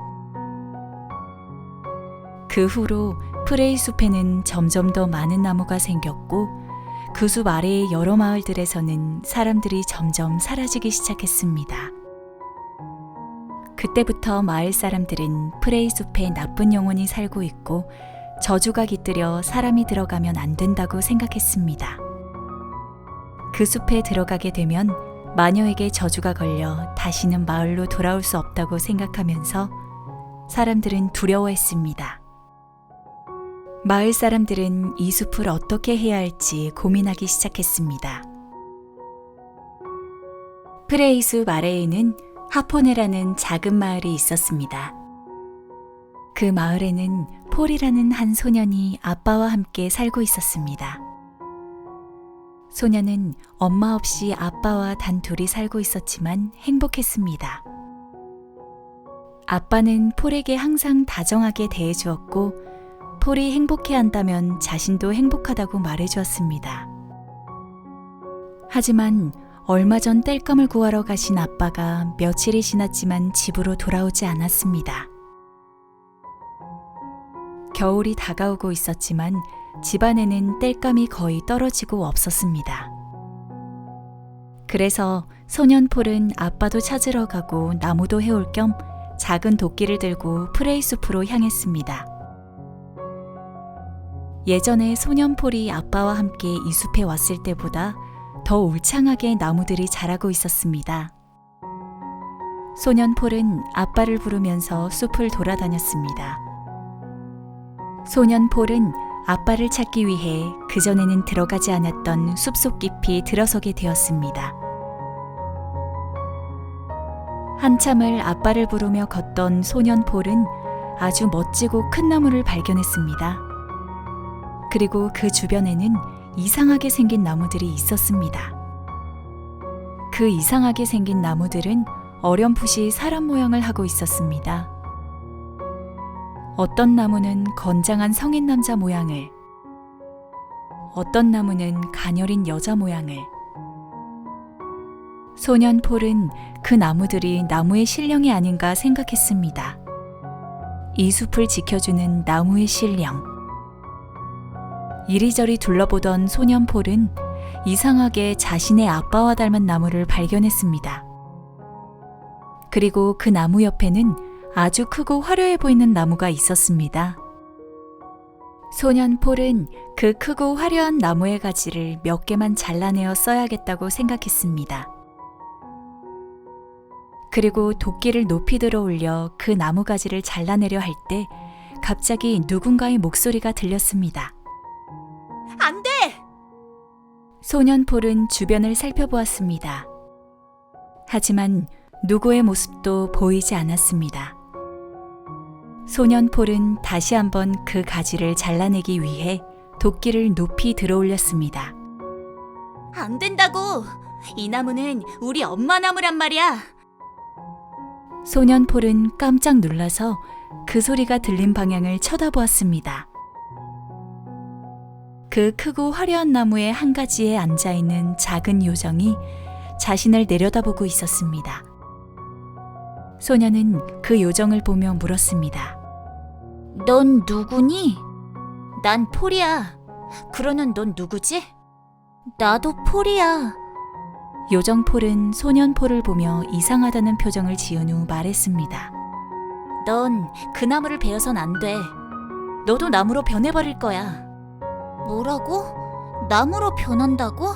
그 후로 프레이 숲에는 점점 더 많은 나무가 생겼고 그 숲 아래의 여러 마을들에서는 사람들이 점점 사라지기 시작했습니다. 그때부터 마을 사람들은 프레이 숲에 나쁜 영혼이 살고 있고 저주가 깃들여 사람이 들어가면 안 된다고 생각했습니다. 그 숲에 들어가게 되면 마녀에게 저주가 걸려 다시는 마을로 돌아올 수 없다고 생각하면서 사람들은 두려워했습니다. 마을 사람들은 이 숲을 어떻게 해야 할지 고민하기 시작했습니다. 프레이 숲 아래에는 하포네라는 작은 마을이 있었습니다. 그 마을에는 폴이라는 한 소년이 아빠와 함께 살고 있었습니다. 소년은 엄마 없이 아빠와 단 둘이 살고 있었지만 행복했습니다. 아빠는 폴에게 항상 다정하게 대해주었고 폴이 행복해한다면 자신도 행복하다고 말해주었습니다. 하지만 얼마 전 땔감을 구하러 가신 아빠가 며칠이 지났지만 집으로 돌아오지 않았습니다. 겨울이 다가오고 있었지만 집안에는 땔감이 거의 떨어지고 없었습니다. 그래서 소년 폴은 아빠도 찾으러 가고 나무도 해올 겸 작은 도끼를 들고 프레이 숲으로 향했습니다. 예전에 소년 폴이 아빠와 함께 이 숲에 왔을 때보다 더 울창하게 나무들이 자라고 있었습니다. 소년 폴은 아빠를 부르면서 숲을 돌아다녔습니다. 소년 폴은 아빠를 찾기 위해 그전에는 들어가지 않았던 숲속 깊이 들어서게 되었습니다. 한참을 아빠를 부르며 걷던 소년 폴은 아주 멋지고 큰 나무를 발견했습니다. 그리고 그 주변에는 이상하게 생긴 나무들이 있었습니다. 그 이상하게 생긴 나무들은 어렴풋이 사람 모양을 하고 있었습니다. 어떤 나무는 건장한 성인 남자 모양을, 어떤 나무는 가녀린 여자 모양을. 소년 폴은 그 나무들이 나무의 신령이 아닌가 생각했습니다. 이 숲을 지켜주는 나무의 신령. 이리저리 둘러보던 소년 폴은 이상하게 자신의 아빠와 닮은 나무를 발견했습니다. 그리고 그 나무 옆에는 아주 크고 화려해 보이는 나무가 있었습니다. 소년 폴은 그 크고 화려한 나무의 가지를 몇 개만 잘라내어 써야겠다고 생각했습니다. 그리고 도끼를 높이 들어 올려 그 나무 가지를 잘라내려 할 때 갑자기 누군가의 목소리가 들렸습니다. 안 돼! 소년 폴은 주변을 살펴보았습니다. 하지만 누구의 모습도 보이지 않았습니다. 소년 폴은 다시 한번 그 가지를 잘라내기 위해 도끼를 높이 들어 올렸습니다. 안 된다고! 이 나무는 우리 엄마 나무란 말이야! 소년 폴은 깜짝 놀라서 그 소리가 들린 방향을 쳐다보았습니다. 그 크고 화려한 나무의 한 가지에 앉아있는 작은 요정이 자신을 내려다보고 있었습니다. 소녀는 그 요정을 보며 물었습니다. 넌 누구니? 난 폴이야. 그러는 넌 누구지? 나도 폴이야. 요정 폴은 소년 폴을 보며 이상하다는 표정을 지은 후 말했습니다. 넌 그 나무를 베어선 안 돼. 너도 나무로 변해버릴 거야. 뭐라고? 나무로 변한다고?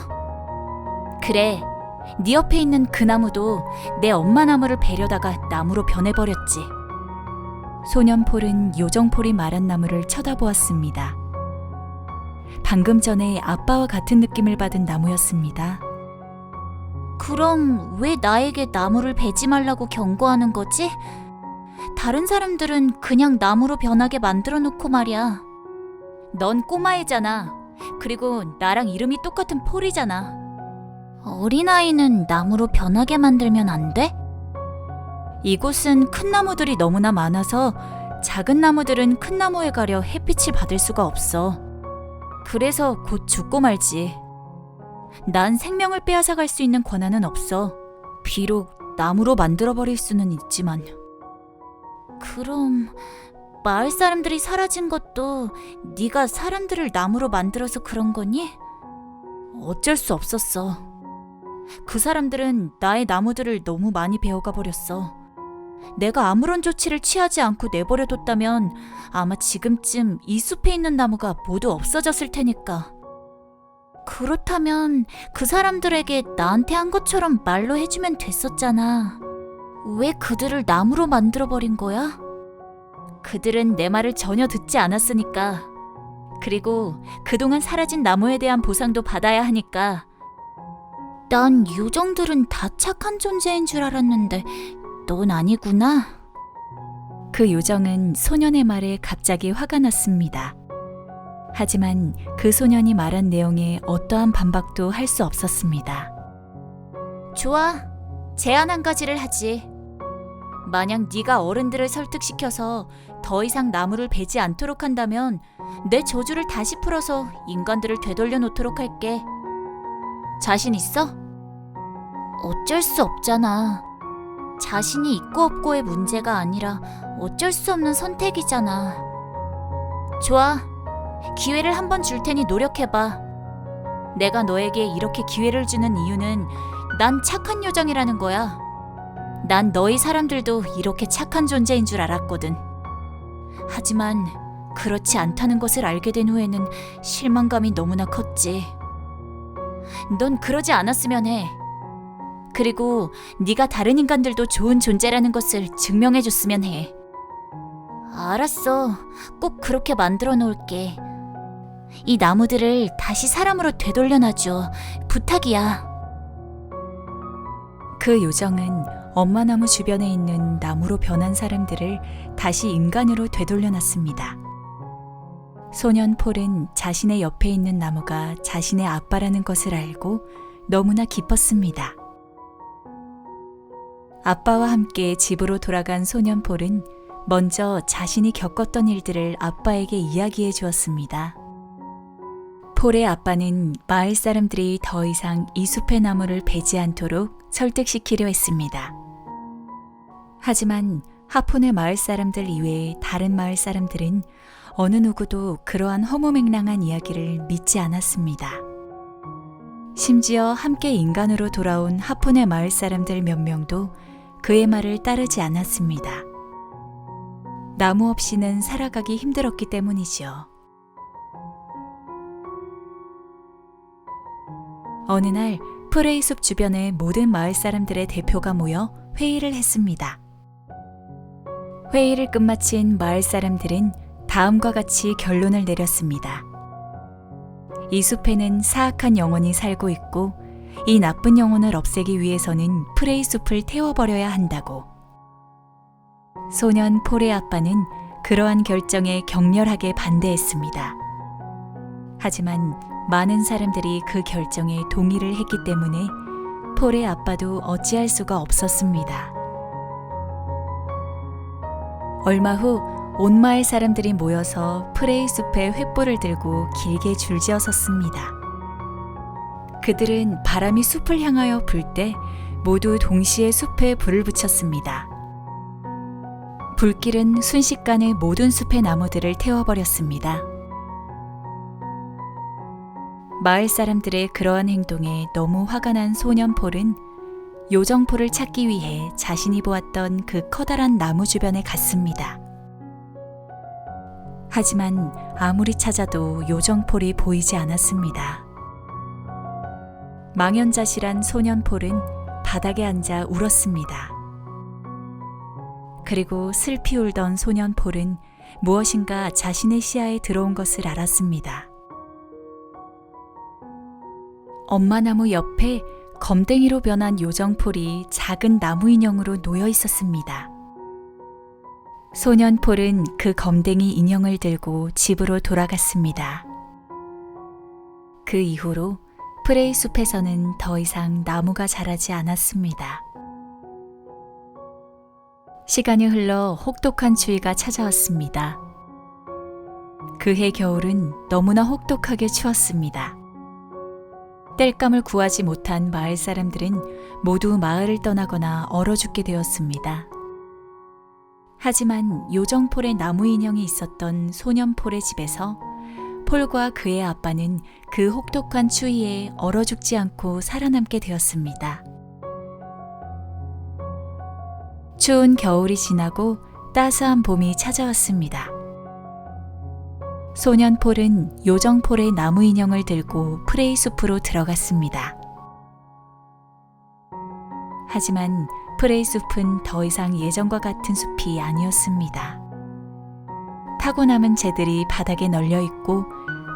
그래. 네 옆에 있는 그 나무도 내 엄마 나무를 베려다가 나무로 변해버렸지. 소년 폴은 요정 폴이 말한 나무를 쳐다보았습니다. 방금 전에 아빠와 같은 느낌을 받은 나무였습니다. 그럼 왜 나에게 나무를 베지 말라고 경고하는 거지? 다른 사람들은 그냥 나무로 변하게 만들어 놓고 말이야. 넌 꼬마애잖아. 그리고 나랑 이름이 똑같은 폴이잖아. 어린아이는 나무로 변하게 만들면 안 돼? 이곳은 큰 나무들이 너무나 많아서 작은 나무들은 큰 나무에 가려 햇빛을 받을 수가 없어. 그래서 곧 죽고 말지. 난 생명을 빼앗아갈 수 있는 권한은 없어. 비록 나무로 만들어버릴 수는 있지만. 그럼 마을 사람들이 사라진 것도 네가 사람들을 나무로 만들어서 그런 거니? 어쩔 수 없었어. 그 사람들은 나의 나무들을 너무 많이 베어가 버렸어. 내가 아무런 조치를 취하지 않고 내버려뒀다면 아마 지금쯤 이 숲에 있는 나무가 모두 없어졌을 테니까. 그렇다면 그 사람들에게 나한테 한 것처럼 말로 해주면 됐었잖아. 왜 그들을 나무로 만들어버린 거야? 그들은 내 말을 전혀 듣지 않았으니까. 그리고 그동안 사라진 나무에 대한 보상도 받아야 하니까. 난 요정들은 다 착한 존재인 줄 알았는데 넌 아니구나. 그 요정은 소년의 말에 갑자기 화가 났습니다. 하지만 그 소년이 말한 내용에 어떠한 반박도 할 수 없었습니다. 좋아. 제안 한 가지를 하지. 만약 네가 어른들을 설득시켜서 더 이상 나무를 베지 않도록 한다면 내 저주를 다시 풀어서 인간들을 되돌려 놓도록 할게. 자신 있어? 어쩔 수 없잖아. 자신이 있고 없고의 문제가 아니라 어쩔 수 없는 선택이잖아. 좋아. 기회를 한 번 줄 테니 노력해봐. 내가 너에게 이렇게 기회를 주는 이유는 난 착한 요정이라는 거야. 난 너희 사람들도 이렇게 착한 존재인 줄 알았거든. 하지만 그렇지 않다는 것을 알게 된 후에는 실망감이 너무나 컸지. 넌 그러지 않았으면 해. 그리고 네가 다른 인간들도 좋은 존재라는 것을 증명해줬으면 해. 알았어. 꼭 그렇게 만들어 놓을게. 이 나무들을 다시 사람으로 되돌려놔줘. 부탁이야. 그 요정은 엄마 나무 주변에 있는 나무로 변한 사람들을 다시 인간으로 되돌려놨습니다. 소년 폴은 자신의 옆에 있는 나무가 자신의 아빠라는 것을 알고 너무나 기뻤습니다. 아빠와 함께 집으로 돌아간 소년 폴은 먼저 자신이 겪었던 일들을 아빠에게 이야기해 주었습니다. 폴의 아빠는 마을 사람들이 더 이상 이 숲의 나무를 베지 않도록 설득시키려 했습니다. 하지만 하폰의 마을 사람들 이외에 다른 마을 사람들은 어느 누구도 그러한 허무맹랑한 이야기를 믿지 않았습니다. 심지어 함께 인간으로 돌아온 하폰의 마을 사람들 몇 명도 그의 말을 따르지 않았습니다. 나무 없이는 살아가기 힘들었기 때문이죠. 어느 날 프레이 숲 주변의 모든 마을 사람들의 대표가 모여 회의를 했습니다. 회의를 끝마친 마을 사람들은 다음과 같이 결론을 내렸습니다. 이 숲에는 사악한 영혼이 살고 있고 이 나쁜 영혼을 없애기 위해서는 프레이 숲을 태워버려야 한다고. 소년 폴의 아빠는 그러한 결정에 격렬하게 반대했습니다. 하지만 많은 사람들이 그 결정에 동의를 했기 때문에 폴의 아빠도 어찌할 수가 없었습니다. 얼마 후 온 마을 사람들이 모여서 프레이 숲에 횃불을 들고 길게 줄지어 섰습니다. 그들은 바람이 숲을 향하여 불 때 모두 동시에 숲에 불을 붙였습니다. 불길은 순식간에 모든 숲의 나무들을 태워버렸습니다. 마을 사람들의 그러한 행동에 너무 화가 난 소년 폴은 요정폴을 찾기 위해 자신이 보았던 그 커다란 나무 주변에 갔습니다. 하지만 아무리 찾아도 요정폴이 보이지 않았습니다. 망연자실한 소년 폴은 바닥에 앉아 울었습니다. 그리고 슬피 울던 소년 폴은 무엇인가 자신의 시야에 들어온 것을 알았습니다. 엄마나무 옆에 검댕이로 변한 요정폴이 작은 나무 인형으로 놓여 있었습니다. 소년 폴은 그 검댕이 인형을 들고 집으로 돌아갔습니다. 그 이후로 프레이 숲에서는 더 이상 나무가 자라지 않았습니다. 시간이 흘러 혹독한 추위가 찾아왔습니다. 그해 겨울은 너무나 혹독하게 추웠습니다. 땔감을 구하지 못한 마을 사람들은 모두 마을을 떠나거나 얼어 죽게 되었습니다. 하지만 요정폴의 나무 인형이 있었던 소년 폴의 집에서 폴과 그의 아빠는 그 혹독한 추위에 얼어 죽지 않고 살아남게 되었습니다. 추운 겨울이 지나고 따스한 봄이 찾아왔습니다. 소년 폴은 요정폴의 나무 인형을 들고 프레이 숲으로 들어갔습니다. 하지만 프레이 숲은 더 이상 예전과 같은 숲이 아니었습니다. 타고 남은 재들이 바닥에 널려 있고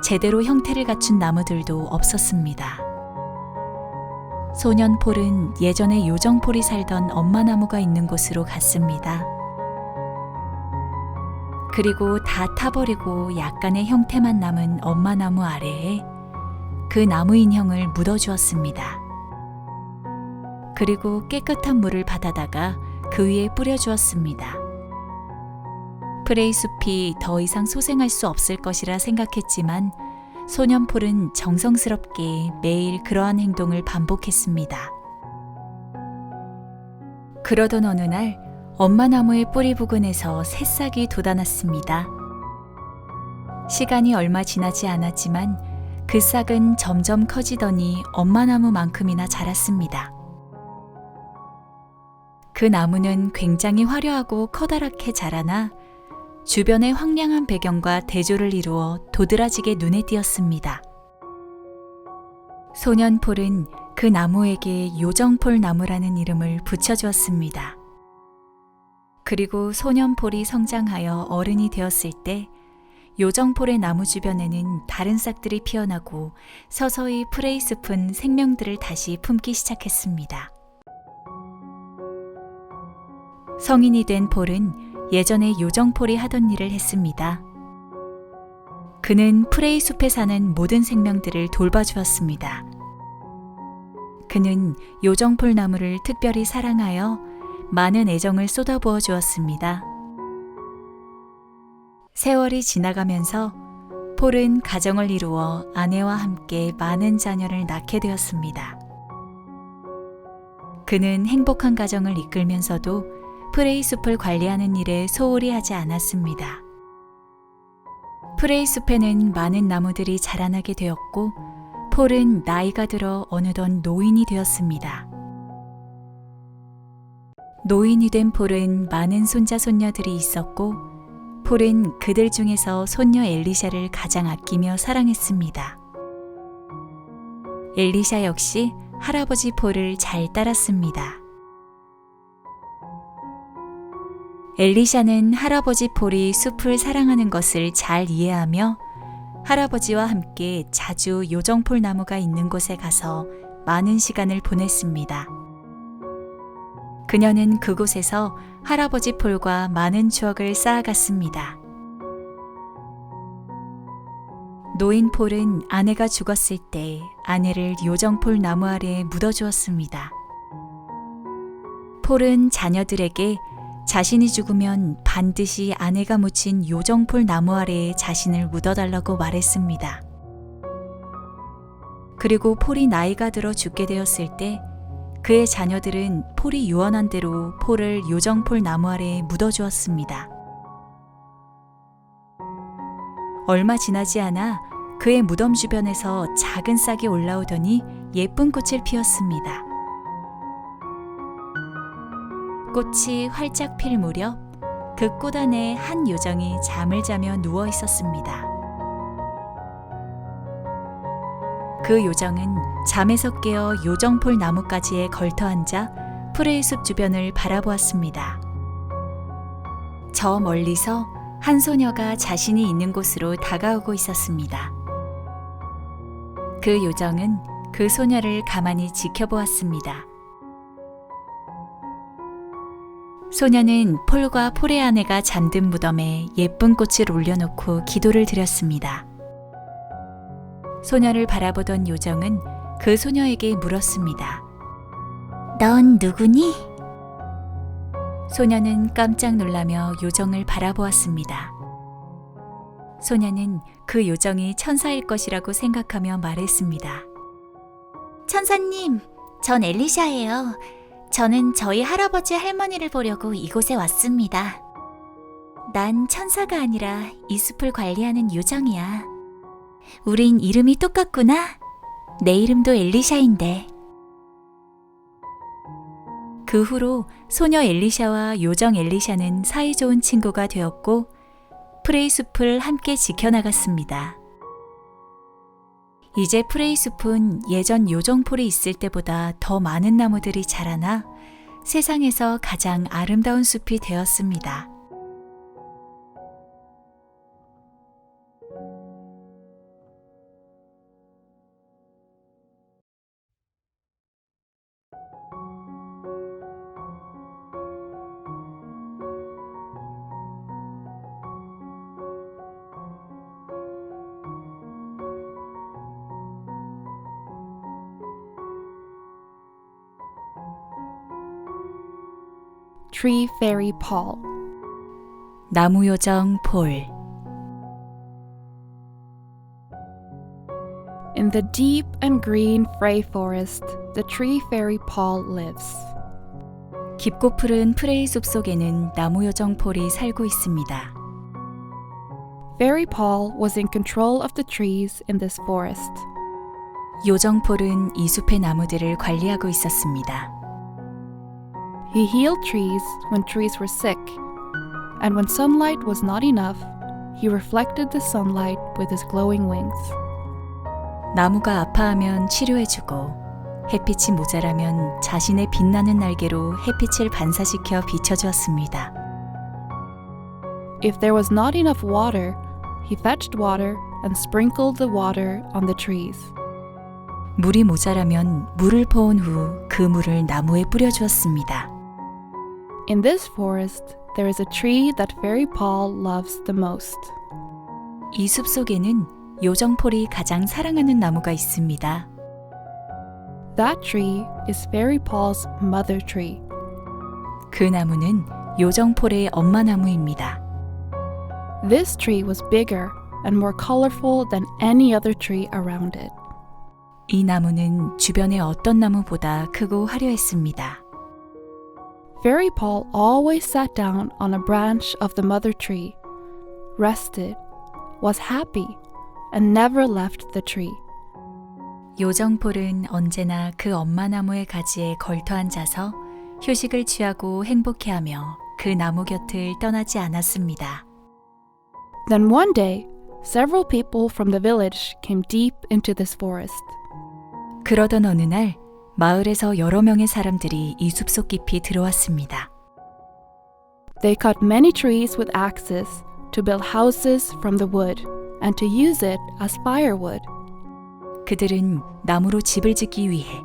제대로 형태를 갖춘 나무들도 없었습니다. 소년 폴은 예전에 요정폴이 살던 엄마나무가 있는 곳으로 갔습니다. 그리고 다 타버리고 약간의 형태만 남은 엄마나무 아래에 그 나무 인형을 묻어주었습니다. 그리고 깨끗한 물을 받아다가 그 위에 뿌려주었습니다. 프레이 숲이 더 이상 소생할 수 없을 것이라 생각했지만 소년 폴은 정성스럽게 매일 그러한 행동을 반복했습니다. 그러던 어느 날 엄마나무의 뿌리 부근에서 새싹이 돋아났습니다. 시간이 얼마 지나지 않았지만 그 싹은 점점 커지더니 엄마나무만큼이나 자랐습니다. 그 나무는 굉장히 화려하고 커다랗게 자라나 주변의 황량한 배경과 대조를 이루어 도드라지게 눈에 띄었습니다. 소년 폴은 그 나무에게 요정폴 나무라는 이름을 붙여주었습니다. 그리고 소년 폴이 성장하여 어른이 되었을 때 요정폴의 나무 주변에는 다른 싹들이 피어나고 서서히 프레이 숲은 생명들을 다시 품기 시작했습니다. 성인이 된 폴은 예전에 요정폴이 하던 일을 했습니다. 그는 프레이 숲에 사는 모든 생명들을 돌봐주었습니다. 그는 요정폴 나무를 특별히 사랑하여 많은 애정을 쏟아부어 주었습니다. 세월이 지나가면서 폴은 가정을 이루어 아내와 함께 많은 자녀를 낳게 되었습니다. 그는 행복한 가정을 이끌면서도 프레이 숲을 관리하는 일에 소홀히 하지 않았습니다. 프레이 숲에는 많은 나무들이 자라나게 되었고 폴은 나이가 들어 어느덧 노인이 되었습니다. 노인이 된 폴은 많은 손자 손녀들이 있었고 폴은 그들 중에서 손녀 엘리샤를 가장 아끼며 사랑했습니다. 엘리샤 역시 할아버지 폴을 잘 따랐습니다. 엘리샤는 할아버지 폴이 숲을 사랑하는 것을 잘 이해하며 할아버지와 함께 자주 요정폴 나무가 있는 곳에 가서 많은 시간을 보냈습니다. 그녀는 그곳에서 할아버지 폴과 많은 추억을 쌓아갔습니다. 노인 폴은 아내가 죽었을 때 아내를 요정폴 나무 아래에 묻어주었습니다. 폴은 자녀들에게 자신이 죽으면 반드시 아내가 묻힌 요정폴 나무 아래에 자신을 묻어달라고 말했습니다. 그리고 폴이 나이가 들어 죽게 되었을 때 그의 자녀들은 폴이 유언한 대로 폴을 요정폴 나무 아래에 묻어주었습니다. 얼마 지나지 않아 그의 무덤 주변에서 작은 싹이 올라오더니 예쁜 꽃을 피웠습니다. 꽃이 활짝 필 무렵 그 꽃 안에 한 요정이 잠을 자며 누워 있었습니다. 그 요정은 잠에서 깨어 요정폴 나뭇가지에 걸터 앉아 프레이 숲 주변을 바라보았습니다. 저 멀리서 한 소녀가 자신이 있는 곳으로 다가오고 있었습니다. 그 요정은 그 소녀를 가만히 지켜보았습니다. 소녀는 폴과 폴의 아내가 잠든 무덤에 예쁜 꽃을 올려놓고 기도를 드렸습니다. 소녀를 바라보던 요정은 그 소녀에게 물었습니다. 넌 누구니? 소녀는 깜짝 놀라며 요정을 바라보았습니다. 소녀는 그 요정이 천사일 것이라고 생각하며 말했습니다. 천사님, 전 엘리샤예요. 저는 저희 할아버지 할머니를 보려고 이곳에 왔습니다. 난 천사가 아니라 이 숲을 관리하는 요정이야. 우린 이름이 똑같구나. 내 이름도 엘리샤인데. 그 후로 소녀 엘리샤와 요정 엘리샤는 사이좋은 친구가 되었고 프레이 숲을 함께 지켜나갔습니다. 이제 프레이 숲은 예전 요정폴이 있을 때보다 더 많은 나무들이 자라나 세상에서 가장 아름다운 숲이 되었습니다. Tree Fairy Paul. 나무 요정 폴. In the deep and green Frey forest, the tree fairy Paul lives. 깊고 푸른 프레이 숲 속에는 나무 요정 폴이 살고 있습니다. Fairy Paul was in control of the trees in this forest. 요정 폴은 이 숲의 나무들을 관리하고 있었습니다. He healed trees when trees were sick, and when sunlight was not enough, he reflected the sunlight with his glowing wings. 나무가 아파하면 치료해주고 햇빛이 모자라면 자신의 빛나는 날개로 햇빛을 반사시켜 비춰주었습니다. If there was not enough water, he fetched water and sprinkled the water on the trees. 물이 모자라면 물을 퍼온 후 그 물을 나무에 뿌려주었습니다. In this forest, there is a tree that Fairy Paul loves the most. 이 숲 속에는 요정폴이 가장 사랑하는 나무가 있습니다. That tree is Fairy Paul's mother tree. 그 나무는 요정폴의 엄마 나무입니다. This tree was bigger and more colorful than any other tree around it. 이 나무는 주변의 어떤 나무보다 크고 화려했습니다. Fairy Paul always sat down on a branch of the mother tree, rested, was happy, and never left the tree. 요정폴은 언제나 그 엄마 나무의 가지에 걸터 앉아서 휴식을 취하고 행복해하며 그 나무 곁을 떠나지 않았습니다. Then one day, several people from the village came deep into this forest. 그러던 어느 날 마을에서 여러 명의 사람들이 이 숲속 깊이 들어왔습니다. They cut many trees with axes to build houses from the wood and to use it as firewood. 그들은 나무로 집을 짓기 위해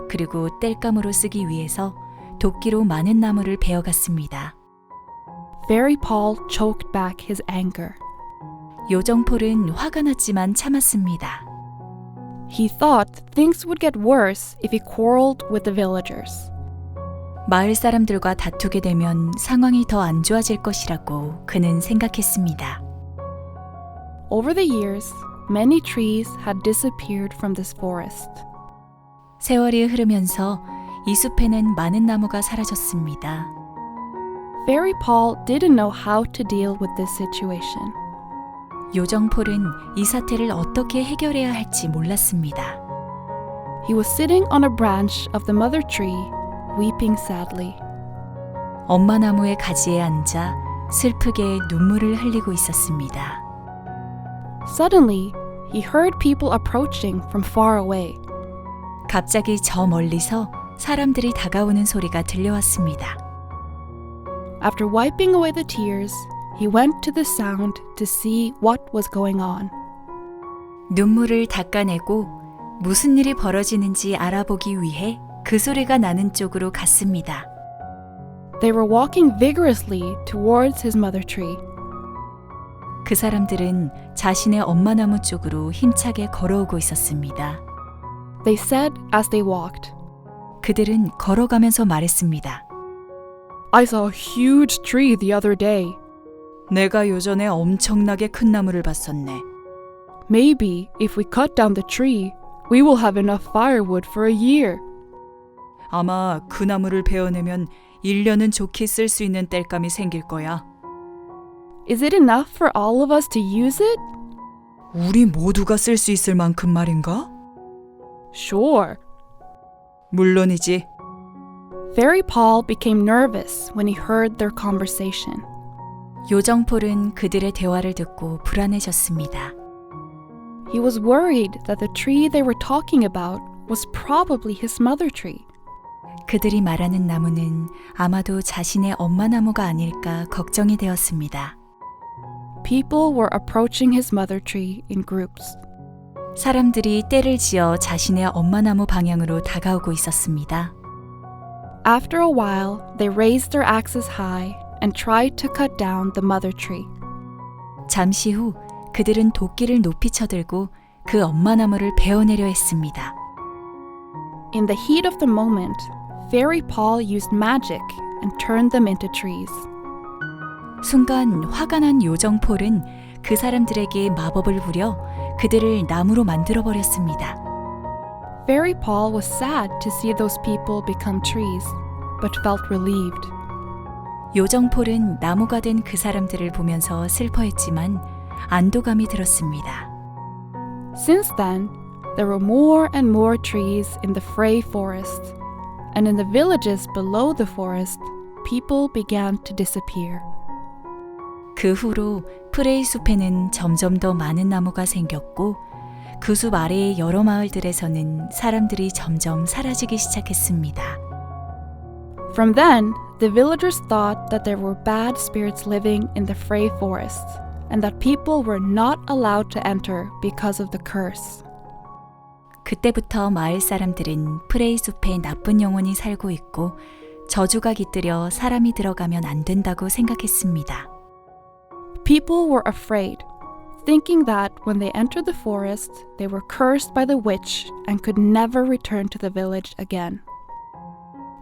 그리고 땔감으로 쓰기 위해서 도끼로 많은 나무를 베어갔습니다. Fairy Paul choked back his anger. 요정폴은 화가 났지만 참았습니다. He thought things would get worse if he quarreled with the villagers. 마을 사람들과 다투게 되면 상황이 더 안 좋아질 것이라고 그는 생각했습니다. Over the years, many trees had disappeared from this forest. 세월이 흐르면서 이 숲에는 많은 나무가 사라졌습니다. Fairy Paul didn't know how to deal with this situation. 요정폴은 이 사태를 어떻게 해결해야 할지 몰랐습니다. He was sitting on a branch of the mother tree, weeping sadly. 엄마 나무의 가지에 앉아 슬프게 눈물을 흘리고 있었습니다. Suddenly, he heard people approaching from far away. 갑자기 저 멀리서 사람들이 다가오는 소리가 들려왔습니다. After wiping away the tears, he went to the sound to see what was going on. 눈물을 닦아내고 무슨 일이 벌어지는지 알아보기 위해 그 소리가 나는 쪽으로 갔습니다. They were walking vigorously towards his mother tree. 그 사람들은 자신의 엄마 나무 쪽으로 힘차게 걸어오고 있었습니다. They said as they walked, 그들은 걸어가면서 말했습니다. I saw a huge tree the other day. 내가 요전에 엄청나게 큰 나무를 봤었네. Maybe if we cut down the tree, we will have enough firewood for a year. 아마 그 나무를 베어내면 1년은 좋게 쓸 수 있는 땔감이 생길 거야. Is it enough for all of us to use it? 우리 모두가 쓸 수 있을 만큼 말인가? Sure. 물론이지. Fairy Paul became nervous when he heard their conversation. 요정폴은 그들의 대화를 듣고 불안해졌습니다. He was worried that the tree they were talking about was probably his mother tree. 그들이 말하는 나무는 아마도 자신의 엄마 나무가 아닐까 걱정이 되었습니다. People were approaching his mother tree in groups. 사람들이 떼를 지어 자신의 엄마 나무 방향으로 다가오고 있었습니다. After a while, they raised their axes high and tried to cut down the mother tree. 잠시 후 그들은 도끼를 높이 쳐들고 그 엄마 나무를 베어내려 했습니다. In the heat of the moment, Fairy Paul used magic and turned them into trees. 순간 화가 난 요정폴은 그 사람들에게 마법을 부려 그들을 나무로 만들어 버렸습니다. Fairy Paul was sad to see those people become trees, but felt relieved. 요정폴은 나무가 된 그 사람들을 보면서 슬퍼했지만 안도감이 들었습니다. Since then, there were more and more trees in the Frey forest, and in the villages below the forest, people began to disappear. 그 후로 프레이 숲에는 점점 더 많은 나무가 생겼고 그 숲 아래의 여러 마을들에서는 사람들이 점점 사라지기 시작했습니다. From then, the villagers thought that there were bad spirits living in the Frey forest, and that people were not allowed to enter because of the curse. 그때부터 마을 사람들은 프레이 숲에 나쁜 영혼이 살고 있고 저주가 깃들여 사람이 들어가면 안 된다고 생각했습니다. People were afraid, thinking that when they entered the forest, they were cursed by the witch and could never return to the village again.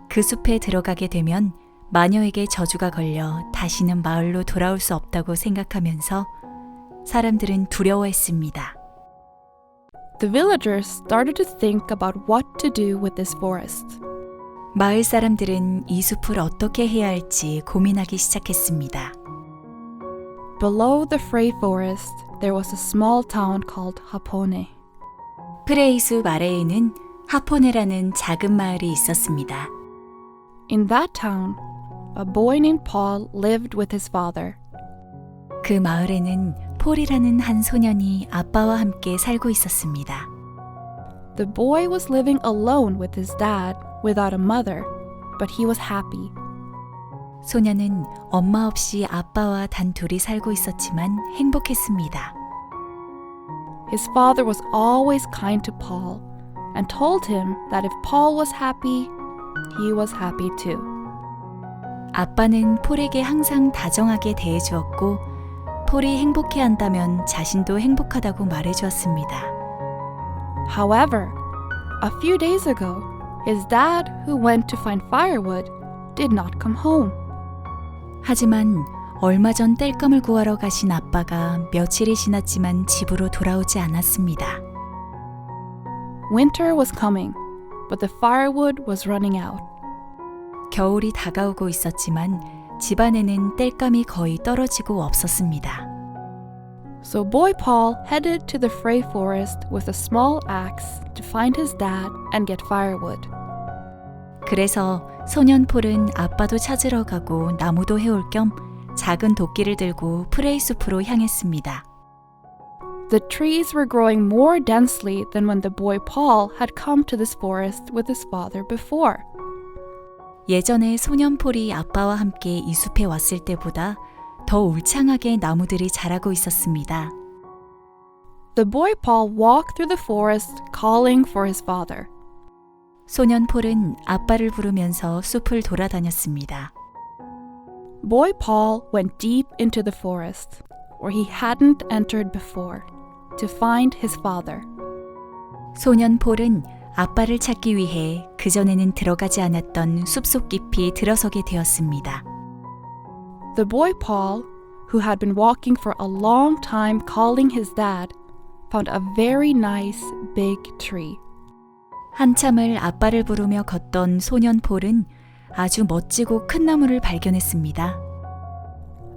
그 숲에 들어가게 되면 마녀에게 저주가 걸려 다시는 마을로 돌아올 수 없다고 생각하면서 사람들은 두려워했습니다. The villagers started to think about what to do with this forest. 마을 사람들은 이 숲을 어떻게 해야 할지 고민하기 시작했습니다. Below the Frey forest, there was a small town called Hapone. 프레이 숲 아래에는 하포네라는 작은 마을이 있었습니다. In that town, a boy named Paul lived with his father. 그 마을에는 폴이라는 한 소년이 아빠와 함께 살고 있었습니다. The boy was living alone with his dad without a mother, but he was happy. 소년은 엄마 없이 아빠와 단 둘이 살고 있었지만 행복했습니다. His father was always kind to Paul and told him that if Paul was happy, he was happy too. 아빠는 폴에게 항상 다정하게 대해주었고 폴이 행복해한다면 자신도 행복하다고 말해주었습니다. However, a few days ago, his dad, who went to find firewood, did not come home. 하지만 얼마 전 땔감을 구하러 가신 아빠가 며칠이 지났지만 집으로 돌아오지 않았습니다. Winter was coming, but the firewood was running out. 겨울이 다가오고 있었지만 집안에는 땔감이 거의 떨어지고 없었습니다. So Boy Paul headed to the Frey forest with a small axe to find his dad and get firewood. 그래서 소년 폴은 아빠도 찾으러 가고 나무도 해올 겸 작은 도끼를 들고 프레이 숲으로 향했습니다. The trees were growing more densely than when the boy Paul had come to this forest with his father before. 예전에 소년 폴이 아빠와 함께 이 숲에 왔을 때보다 더 울창하게 나무들이 자라고 있었습니다. The boy Paul walked through the forest calling for his father. 소년 폴은 아빠를 부르면서 숲을 돌아다녔습니다. Boy Paul went deep into the forest, where he hadn't entered before, to find his father. 소년 폴은 아빠를 찾기 위해 그전에는 들어가지 않았던 숲속 깊이 들어서게 되었습니다. The boy Paul, who had been walking for a long time calling his dad, found a very nice big tree. 한참을 아빠를 부르며 걷던 소년 폴은 아주 멋지고 큰 나무를 발견했습니다.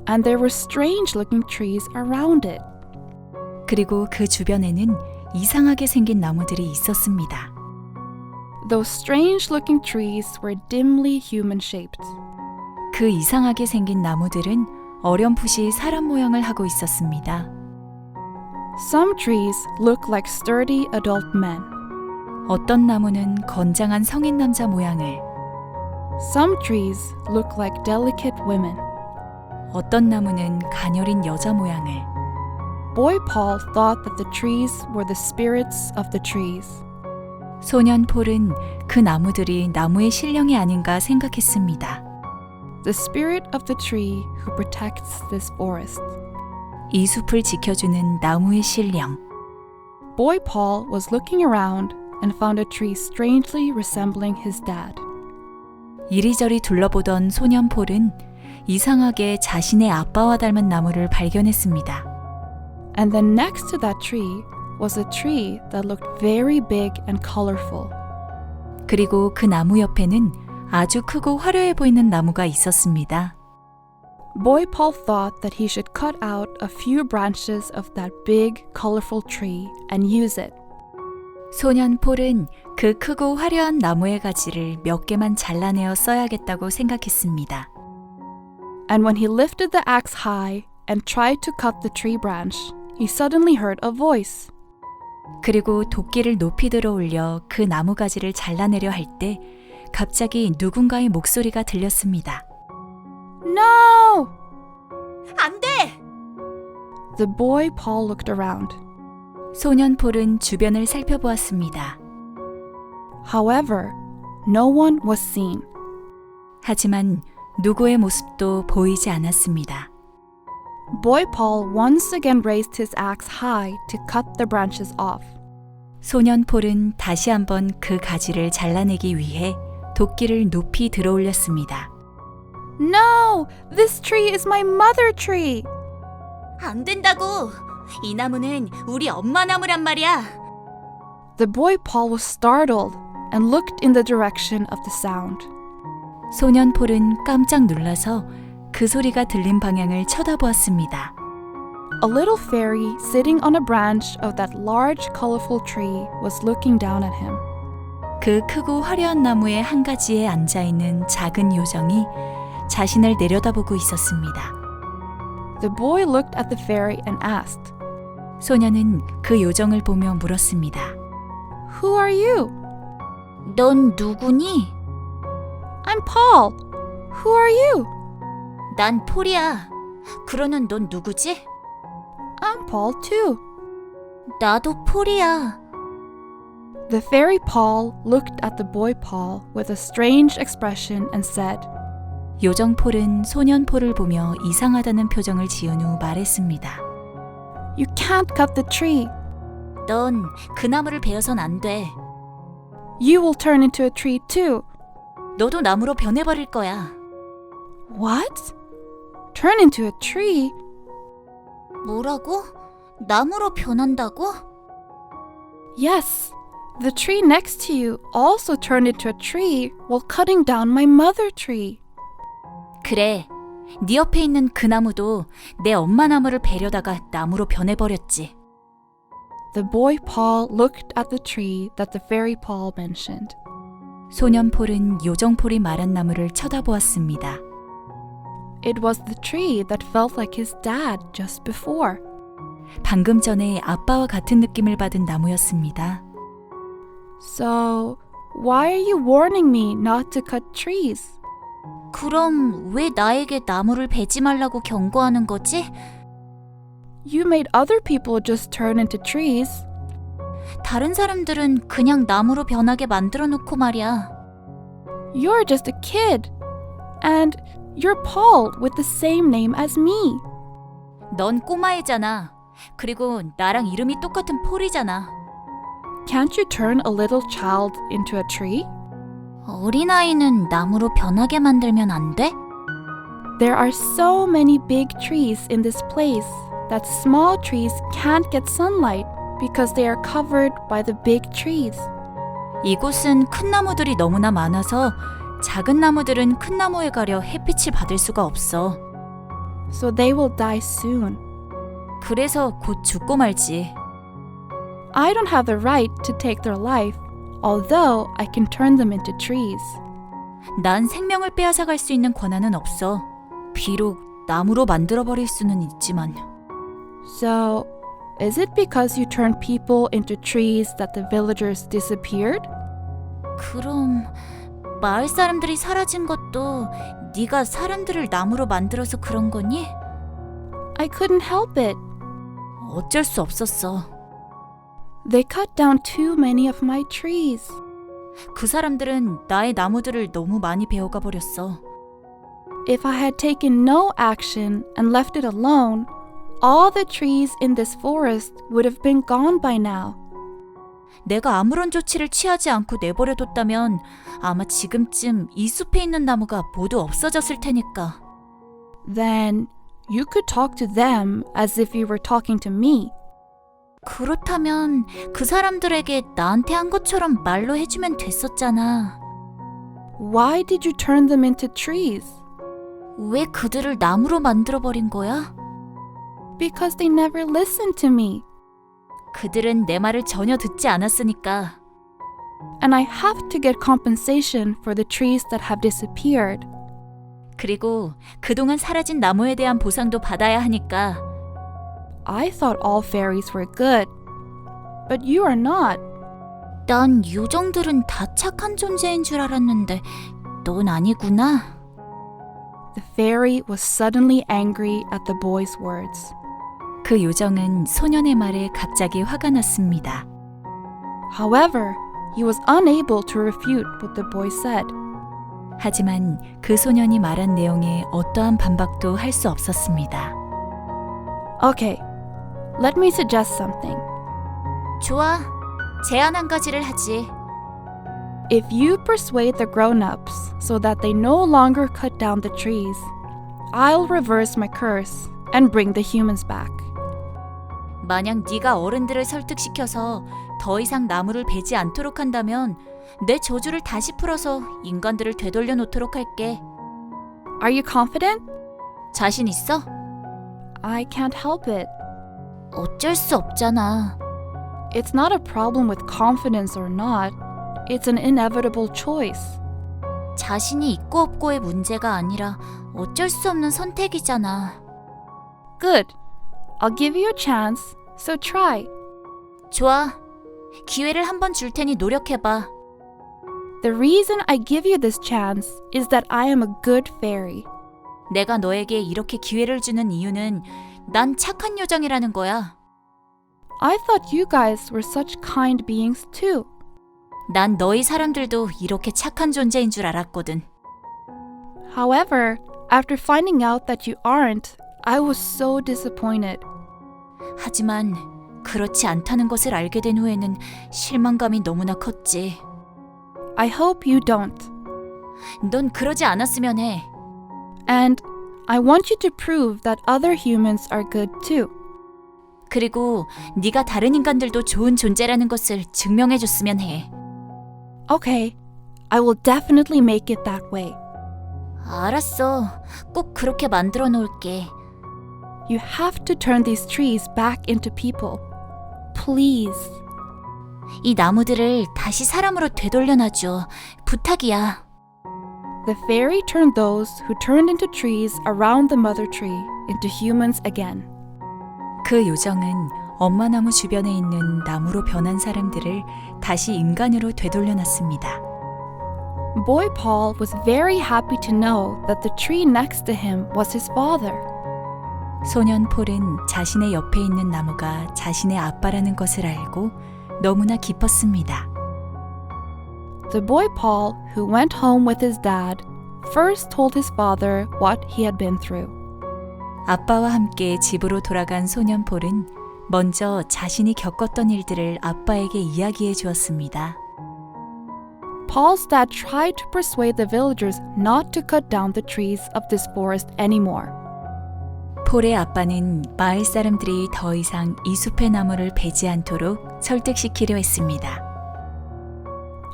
And there were strange looking trees around it. 그리고 그 주변에는 이상하게 생긴 나무들이 있었습니다. Those strange looking trees were dimly human shaped. 그 이상하게 생긴 나무들은 어렴풋이 사람 모양을 하고 있었습니다. Some trees looked like sturdy adult men. 어떤 나무는 건장한 성인 남자 모양을, Some trees looked like delicate women. 어떤 나무는 가녀린 여자 모양을. Boy Paul thought that the trees were the spirits of the trees. 소년 폴은 그 나무들이 나무의 신령이 아닌가 생각했습니다. The spirit of the tree who protects this forest. 이 숲을 지켜주는 나무의 신령. Boy Paul was looking around and found a tree strangely resembling his dad. 이리저리 둘러보던 소년 폴은 이상하게 자신의 아빠와 닮은 나무를 발견했습니다. And then next to that tree was a tree that looked very big and colorful. 그리고 그 나무 옆에는 아주 크고 화려해 보이는 나무가 있었습니다. Boy Paul thought that he should cut out a few branches of that big, colorful tree and use it. 소년 폴은 그 크고 화려한 나무의 가지를 몇 개만 잘라내어 써야겠다고 생각했습니다. And when he lifted the axe high and tried to cut the tree branch, he suddenly heard a voice. 그리고 도끼를 높이 들어 올려 그 나무 가지를 잘라내려 할 때 갑자기 누군가의 목소리가 들렸습니다. No! 안 돼! The boy Paul looked around. 소년 폴은 주변을 살펴보았습니다. However, no one was seen. 하지만 누구의 모습도 보이지 않았습니다. Boy Paul once again raised his axe high to cut the branches off. 소년 폴은 다시 한번 그 가지를 잘라내기 위해 도끼를 높이 들어 올렸습니다. No! This tree is my mother tree! 안 된다고! 이 나무는 우리 엄마 나무란 말이야! The boy Paul was startled and looked in the direction of the sound. 소년 폴은 깜짝 놀라서 그 소리가 들린 방향을 쳐다보았습니다. A little fairy sitting on a branch of that large, colorful tree was looking down at him. 그 크고 화려한 나무의 한 가지에 앉아있는 작은 요정이 자신을 내려다보고 있었습니다. The boy looked at the fairy and asked, 소년은 그 요정을 보며 물었습니다. Who are you? 넌 누구니? I'm Paul. Who are you? 난 폴이야. 그러는 넌 누구지? I'm Paul too. 나도 폴이야. The fairy Paul looked at the boy Paul with a strange expression and said, 요정 폴은 소년 폴을 보며 이상하다는 표정을 지은 후 말했습니다. You can't cut the tree. 넌 그 나무를 베어선 안 돼. You will turn into a tree too. 너도 나무로 변해버릴 거야. What? turn into a tree? 뭐라고? 나무로 변한다고? Yes, the tree next to you also turned into a tree while cutting down my mother tree. 그래, 네 옆에 있는 그 나무도 내 엄마 나무를 베려다가 나무로 변해버렸지. The boy Paul looked at the tree that the fairy Paul mentioned. 소년 폴은 요정 폴이 말한 나무를 쳐다보았습니다. It was the tree that felt like his dad just before. 방금 전에 아빠와 같은 느낌을 받은 나무였습니다. So, why are you warning me not to cut trees? 그럼 왜 나에게 나무를 베지 말라고 경고하는 거지? You made other people just turn into trees. 다른 사람들은 그냥 나무로 변하게 만들어 놓고 말이야. You're just a kid. And you're Paul with the same name as me. 넌 꼬마애잖아. 그리고 나랑 이름이 똑같은 폴이잖아. Can't you turn a little child into a tree? 어린아이는 나무로 변하게 만들면 안 돼? There are so many big trees in this place that small trees can't get sunlight because they are covered by the big trees. 이곳은 큰 나무들이 너무나 많아서 작은 나무들은 큰 나무에 가려 햇빛을 받을 수가 없어. So they will die soon. 그래서 곧 죽고 말지. I don't have the right to take their life, although I can turn them into trees. 난 생명을 빼앗아갈 수 있는 권한은 없어. 비록 나무로 만들어버릴 수는 있지만. So, is it because you turned people into trees that the villagers disappeared? 그럼 마을 사람들이 사라진 것도 네가 사람들을 나무로 만들어서 그런 거니? I couldn't help it. 어쩔 수 없었어. They cut down too many of my trees. 그 사람들은 나의 나무들을 너무 많이 베어가 버렸어. If I had taken no action and left it alone, all the trees in this forest would have been gone by now. 내가 아무런 조치를 취하지 않고 내버려뒀다면 아마 지금쯤 이 숲에 있는 나무가 모두 없어졌을 테니까. Then you could talk to them as if you were talking to me. 그렇다면 그 사람들에게 나한테 한 것처럼 말로 해주면 됐었잖아. Why did you turn them into trees? 왜 그들을 나무로 만들어버린 거야? Because they never listened to me. 그들은 내 말을 전혀 듣지 않았으니까. And I have to get compensation for the trees that have disappeared. 그리고 그동안 사라진 나무에 대한 보상도 받아야 하니까. I thought all fairies were good, but you are not. 난 요정들은 다 착한 존재인 줄 알았는데 넌 아니구나. The fairy was suddenly angry at the boy's words. 그 요정은 소년의 말에 갑자기 화가 났습니다. However, he was unable to refute what the boy said. 하지만 그 소년이 말한 내용에 어떠한 반박도 할 수 없었습니다. Okay, let me suggest something. 좋아, 제안 한 가지를 하지. If you persuade the grown-ups so that they no longer cut down the trees, I'll reverse my curse and bring the humans back. 만약 네가 어른들을 설득시켜서 더 이상 나무를 베지 않도록 한다면 내 저주를 다시 풀어서 인간들을 되돌려 놓도록 할게. Are you confident? 자신 있어? I can't help it. 어쩔 수 없잖아. It's not a problem with confidence or not. It's an inevitable choice. 자신이 있고 없고의 문제가 아니라 어쩔 수 없는 선택이잖아. Good. I'll give you a chance, so try. 좋아. 기회를 한번 줄 테니 노력해봐. The reason I give you this chance is that I am a good fairy. 내가 너에게 이렇게 기회를 주는 이유는 난 착한 요정이라는 거야. I thought you guys were such kind beings too. 난 너희 사람들도 이렇게 착한 존재인 줄 알았거든. However, after finding out that you aren't, I was so disappointed. 하지만 그렇지 않다는 것을 알게 된 후에는 실망감이 너무나 컸지. I hope you don't. 넌 그러지 않았으면 해. And I want you to prove that other humans are good too. 그리고 네가 다른 인간들도 좋은 존재라는 것을 증명해줬으면 해. Okay, I will definitely make it that way. 알았어. 꼭 그렇게 만들어 놓을게. You have to turn these trees back into people. Please. 이 나무들을 다시 사람으로 되돌려놔줘. 부탁이야. The fairy turned those who turned into trees around the mother tree into humans again. 그 요정은 엄마 나무 주변에 있는 나무로 변한 사람들을 다시 인간으로 되돌려놨습니다. Boy Paul was very happy to know that the tree next to him was his father. 소년 폴은 자신의 옆에 있는 나무가 자신의 아빠라는 것을 알고 너무나 기뻤습니다. The boy Paul, who went home with his dad, first told his father what he had been through. 아빠와 함께 집으로 돌아간 소년 폴은 먼저 자신이 겪었던 일들을 아빠에게 이야기해 주었습니다. Paul's dad tried to persuade the villagers not to cut down the trees of this forest anymore. 폴의 아빠는 마을 사람들이 더 이상 이 숲의 나무를 베지 않도록 설득시키려 했습니다.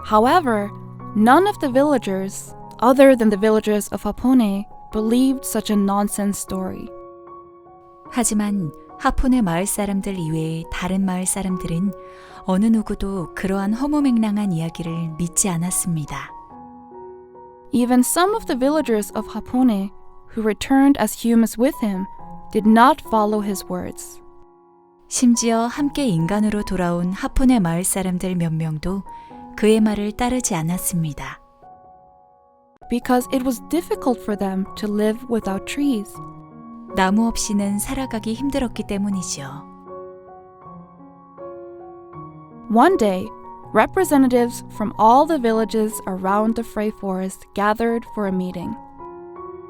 However, none of the villagers, other than the villagers of Hapone, believed such a nonsense story. 하지만 하폰의 마을 사람들 이외의 다른 마을 사람들은 어느 누구도 그러한 허무맹랑한 이야기를 믿지 않았습니다. Even some of the villagers of Hapone, who returned as humans with him, did not follow his words. 심지어 함께 인간으로 돌아온 하폰의 마을 사람들 몇 명도 그의 말을 따르지 않았습니다. Because it was difficult for them to live without trees. 나무 없이는 살아가기 힘들었기 때문이죠. One day, representatives from all the villages around the Frey Forest gathered for a meeting.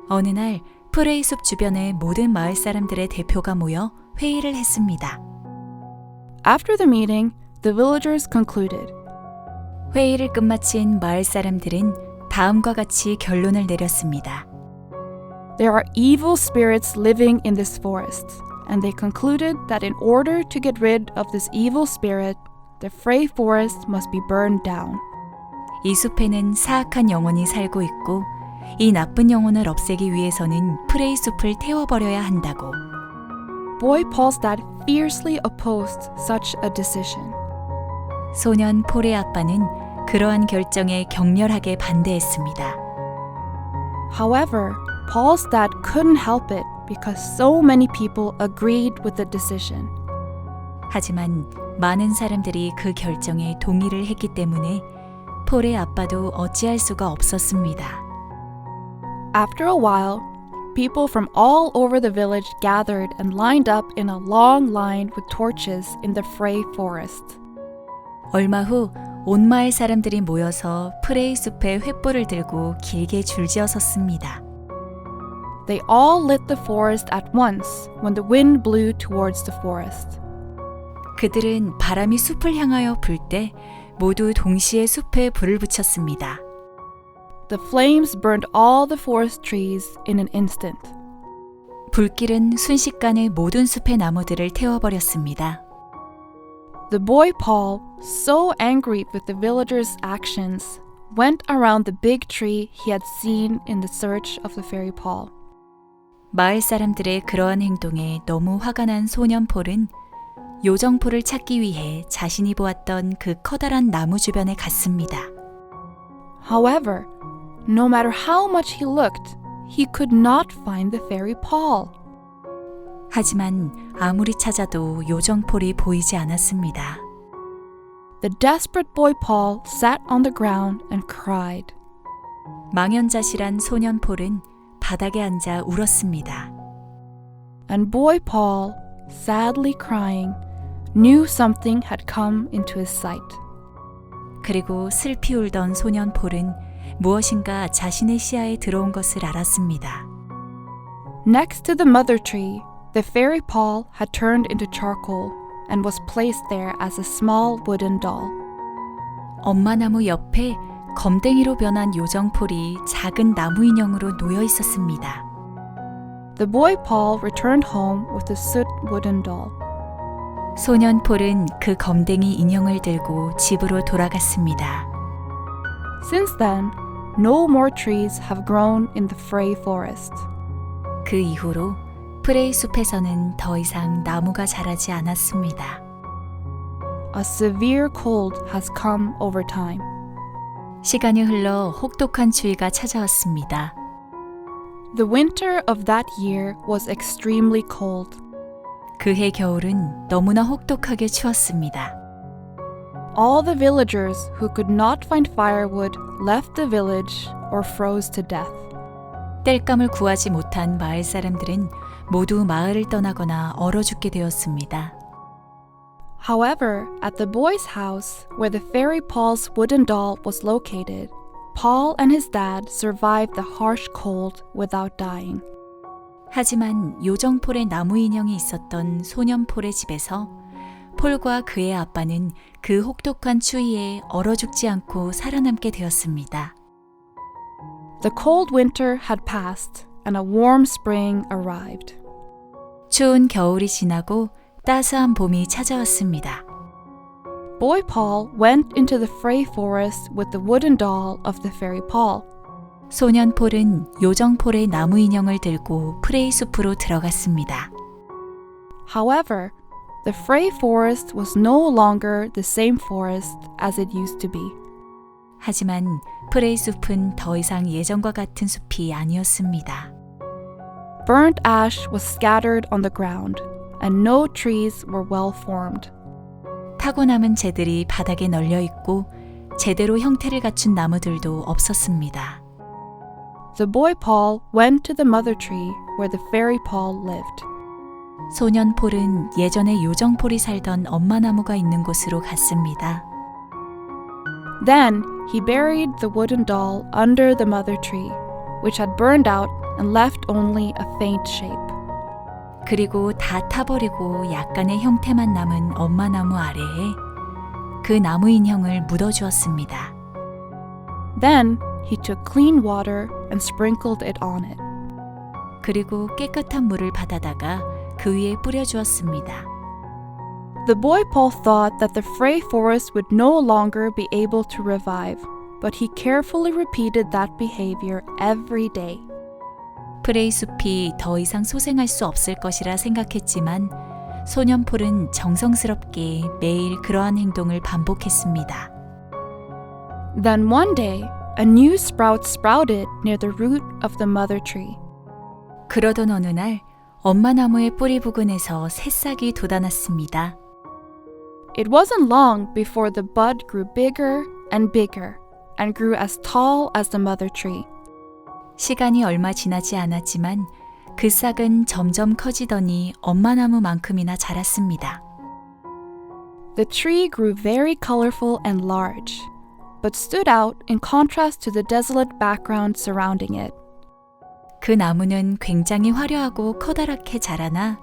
어느 날 프레이 숲 주변의 모든 마을 사람들의 대표가 모여 회의를 했습니다. After the meeting, the villagers concluded. 회의를 끝마친 마을 사람들은 다음과 같이 결론을 내렸습니다. There are evil spirits living in this forest, and they concluded that in order to get rid of this evil spirit, the Frey Forest must be burned down. 이 숲에는 사악한 영혼이 살고 있고 이 나쁜 영혼을 없애기 위해서는 프레이 숲을 태워버려야 한다고. Boy Paul's dad fiercely opposed such a decision. 소년 폴의 아빠는 그러한 결정에 격렬하게 반대했습니다. However, Paul's dad couldn't help it because so many people agreed with the decision. 하지만 많은 사람들이 그 결정에 동의를 했기 때문에 폴의 아빠도 어찌할 수가 없었습니다. After a while, people from all over the village gathered and lined up in a long line with torches in the Frey Forest. 얼마 후 온 마을 사람들이 모여서 프레이 숲에 횃불을 들고 길게 줄지어 섰습니다. They all lit the forest at once when the wind blew towards the forest. 그들은 바람이 숲을 향하여 불 때 모두 동시에 숲에 불을 붙였습니다. The flames burned all the forest trees in an instant. 불길은 순식간에 모든 숲의 나무들을 태워버렸습니다. The boy Paul, so angry with the villagers' actions, went around the big tree he had seen in the search of the fairy Paul. 마을 사람들의 그러한 행동에 너무 화가 난 소년 폴은 요정폴을 찾기 위해 자신이 보았던 그 커다란 나무 주변에 갔습니다. However, no matter how much he looked, he could not find the fairy Paul. 하지만 아무리 찾아도 요정폴이 보이지 않았습니다. The desperate boy Paul sat on the ground and cried. 망연자실한 소년 폴은 바닥에 앉아 울었습니다. And boy Paul, sadly crying, knew something had come into his sight. 그리고 슬피 울던 소년 폴은 무엇인가 자신의 시야에 들어온 것을 알았습니다. Next to the mother tree, the fairy Paul had turned into charcoal and was placed there as a small wooden doll. 엄마 나무 옆에 검댕이로 변한 요정폴이 작은 나무 인형으로 놓여 있었습니다. the boy Paul returned home with the soot wooden doll. 소년 폴은 그 검댕이 인형을 들고 집으로 돌아갔습니다. Since then, no more trees have grown in the Frey forest. 그 이후로 프레이 숲에서는 더 이상 나무가 자라지 않았습니다. A severe cold has come over time. 시간이 흘러 혹독한 추위가 찾아왔습니다. The winter of that year was extremely cold. 그해 겨울은 너무나 혹독하게 추웠습니다. All the villagers who could not find firewood left the village or froze to death. 땔감을 구하지 못한 마을 사람들은 모두 마을을 떠나거나 얼어 죽게 되었습니다. However, at the boy's house, where the fairy Paul's wooden doll was located, Paul and his dad survived the harsh cold without dying. 하지만 요정폴의 나무 인형이 있었던 소년 폴의 집에서 폴과 그의 아빠는 그 혹독한 추위에 얼어 죽지 않고 살아남게 되었습니다. The cold winter had passed and a warm spring arrived. 추운 겨울이 지나고 따스한 봄이 찾아왔습니다. Boy Paul went into the Frey forest with the wooden doll of the fairy Paul. 소년 폴은 요정 폴의 나무 인형을 들고 프레이 숲으로 들어갔습니다. However, the Frey forest was no longer the same forest as it used to be. 하지만 프레이 숲은 더 이상 예전과 같은 숲이 아니었습니다. Burnt ash was scattered on the ground, and no trees were well formed. 타고 남은 재들이 바닥에 널려 있고 제대로 형태를 갖춘 나무들도 없었습니다. The boy Paul went to the mother tree where the fairy Paul lived. 소년 폴은 예전에 요정 폴이 살던 엄마 나무가 있는 곳으로 갔습니다. Then he buried the wooden doll under the mother tree, which had burned out and left only a faint shape. 그리고 다 타버리고 약간의 형태만 남은 엄마 나무 아래에 그 나무 인형을 묻어주었습니다. Then he took clean water and sprinkled it on it. 그리고 깨끗한 물을 받아다가 그 위에 뿌려주었습니다. The boy Paul thought that the Frey forest would no longer be able to revive, but he carefully repeated that behavior every day. 프레이 숲이 더 이상 소생할 수 없을 것이라 생각했지만 소년 폴은 정성스럽게 매일 그러한 행동을 반복했습니다. Then one day, a new sprout sprouted near the root of the mother tree. 그러던 어느 날 엄마 나무의 뿌리 부근에서 새싹이 돋아났습니다. It wasn't long before the bud grew bigger and bigger and grew as tall as the mother tree. 시간이 얼마 지나지 않았지만 그 싹은 점점 커지더니 엄마 나무만큼이나 자랐습니다. The tree grew very colorful and large, but stood out in contrast to the desolate background surrounding it. 그 나무는 굉장히 화려하고 커다랗게 자라나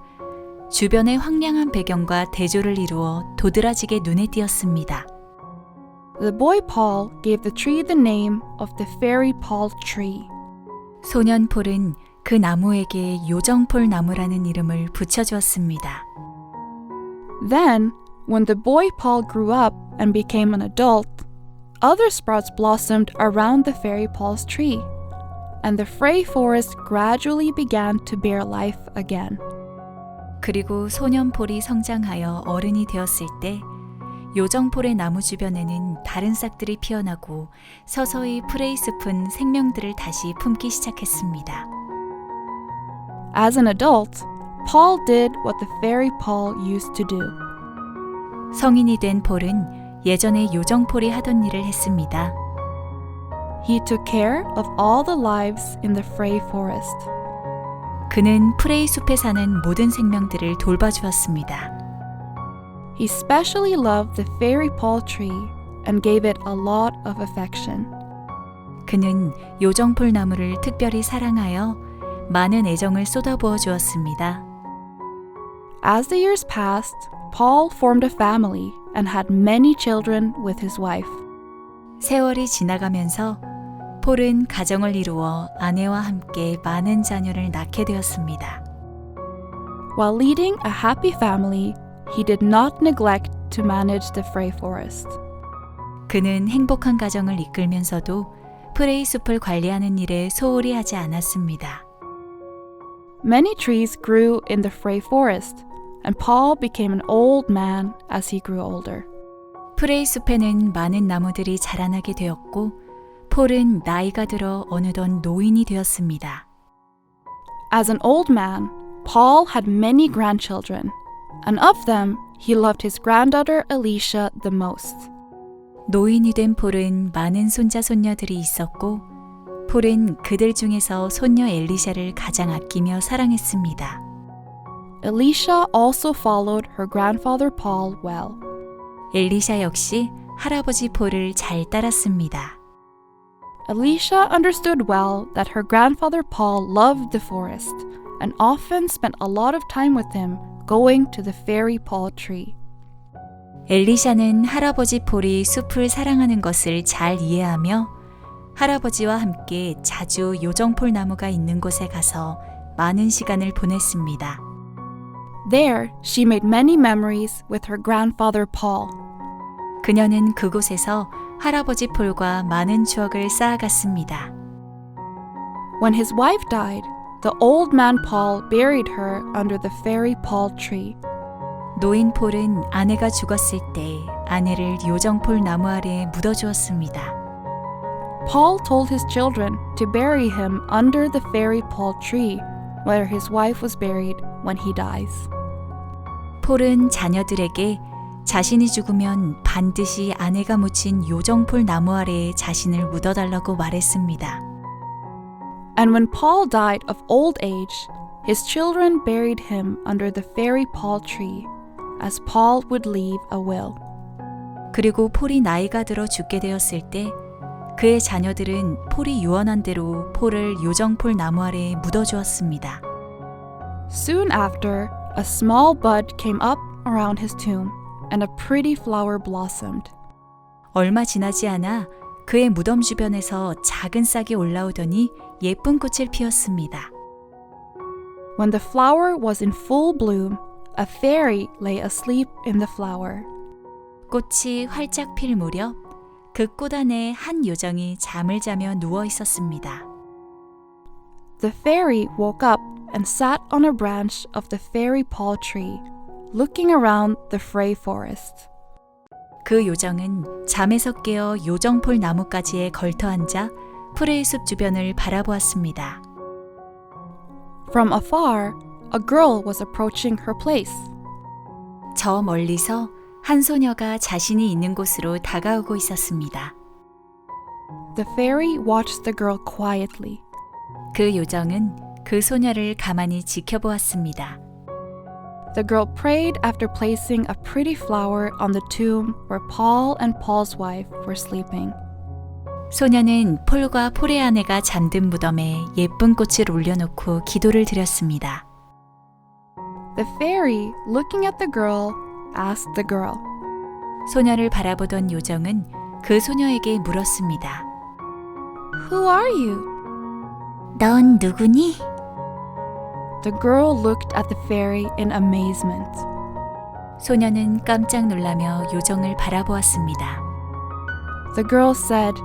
주변의 황량한 배경과 대조를 이루어 도드라지게 눈에 띄었습니다. The boy Paul gave the tree the name of the fairy Paul tree. 소년 폴은 그 나무에게 요정폴 나무라는 이름을 붙여주었습니다. Then, when the boy Paul grew up and became an adult, other sprouts blossomed around the fairy Paul's tree, and the Frey forest gradually began to bear life again. 그리고 소년 폴이 성장하여 어른이 되었을 때 요정폴의 나무 주변에는 다른 싹들이 피어나고 서서히 프레이 숲은 생명들을 다시 품기 시작했습니다. As an adult, Paul did what the fairy Paul used to do. 성인이 된 폴은 예전에 요정폴이 하던 일을 했습니다. He took care of all the lives in the Frey forest. 그는 프레이 숲에 사는 모든 생명들을 돌봐주었습니다. He specially loved the fairy Paul tree and gave it a lot of affection. 그는 요정폴 나무를 특별히 사랑하여 많은 애정을 쏟아부어 주었습니다. As the years passed, Paul formed a family and had many children with his wife. 세월이 지나가면서 폴은 가정을 이루어 아내와 함께 많은 자녀를 낳게 되었습니다. While leading a happy family, he did not neglect to manage the Frey forest. 그는 행복한 가정을 이끌면서도 프레이 숲을 관리하는 일에 소홀히 하지 않았습니다. Many trees grew in the Frey forest, and Paul became an old man as he grew older. 프레이 숲에는 많은 나무들이 자라나게 되었고 폴은 나이가 들어 어느덧 노인이 되었습니다. As an old man, Paul had many grandchildren, and of them he loved his granddaughter Elisha the most. 노인이 된 폴은 많은 손자 손녀들이 있었고 폴은 그들 중에서 손녀 엘리샤를 가장 아끼며 사랑했습니다. Elisha also followed her grandfather Paul well. 엘리샤 역시 할아버지 폴을 잘 따랐습니다. Elisha understood well that her grandfather Paul loved the forest and often spent a lot of time with him going to the fairy Paul tree. 엘리샤는 할아버지 폴이 숲을 사랑하는 것을 잘 이해하며 할아버지와 함께 자주 요정폴 나무가 있는 곳에 가서 많은 시간을 보냈습니다. There, she made many memories with her grandfather Paul. 그녀는 그곳에서 할아버지 폴과 많은 추억을 쌓아갔습니다. When his wife died, the old man Paul buried her under the fairy Paul tree. 노인 폴은 아내가 죽었을 때 아내를 요정폴 나무 아래에 묻어주었습니다. Paul told his children to bury him under the fairy Paul tree, where his wife was buried when he dies. 폴은 자녀들에게 자신이 죽으면 반드시 아내가 묻힌 요정폴 나무 아래에 자신을 묻어달라고 말했습니다. And when Paul died of old age, his children buried him under the fairy Paul tree, as Paul would leave a will. 그리고 폴이 나이가 들어 죽게 되었을 때 그의 자녀들은 폴이 유언한 대로 폴을 요정폴 나무 아래에 묻어주었습니다. Soon after, a small bud came up around his tomb, and a pretty flower blossomed. 얼마 지나지 않아 그의 무덤 주변에서 작은 싹이 올라오더니 예쁜 꽃을 피웠습니다. When the flower was in full bloom, a fairy lay asleep in the flower. 꽃이 활짝 필 무렵 그 꽃 안에 한 요정이 잠을 자며 누워 있었습니다. The fairy woke up and sat on a branch of the fairy Paul tree, looking around the Frey forest. 그 요정은 잠에서 깨어 요정폴 나무가지에 걸터 앉아 프레이 숲 주변을 바라보았습니다. From afar, a girl was approaching her place. 저 멀리서 한 소녀가 자신이 있는 곳으로 다가오고 있었습니다. The fairy watched the girl quietly. 그 요정은 그 소녀를 가만히 지켜보았습니다. The girl prayed after placing a pretty flower on the tomb where Paul and Paul's wife were sleeping. 소녀는 폴과 폴의 아내가 잠든 무덤에 예쁜 꽃을 올려놓고 기도를 드렸습니다. The fairy, looking at the girl, asked the girl, 소녀를 바라보던 요정은 그 소녀에게 물었습니다. Who are you? 넌 누구니? The girl looked at the fairy in amazement. 소녀는 깜짝 놀라며 요정을 바라보았습니다. The girl said,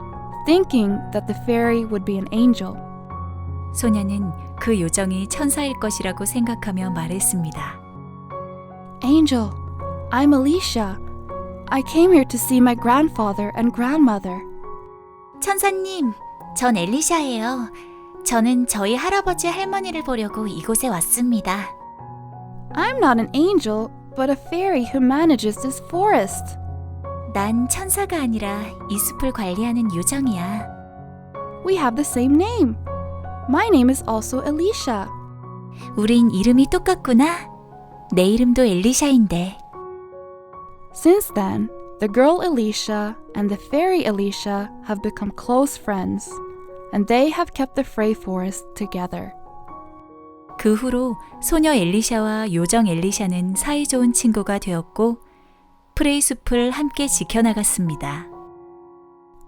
thinking that the fairy would be an angel. 소녀는 그 요정이 천사일 것이라고 생각하며 말했습니다. Angel, I'm Elisha. I came here to see my grandfather and grandmother. 천사님, 전 엘리샤예요. 저는 저희 할아버지 할머니를 보려고 이곳에 왔습니다. I'm not an angel, but a fairy who manages this forest. 난 천사가 아니라 이 숲을 관리하는 요정이야. We have the same name. My name is also Elisha. 우린 이름이 똑같구나. 내 이름도 엘리샤인데. Since then, the girl Elisha and the fairy Elisha have become close friends, and they have kept the Frey forest together. 그 후로 소녀 엘리샤와 요정 엘리샤는 사이좋은 친구가 되었고 프레이 숲을 함께 지켜나갔습니다.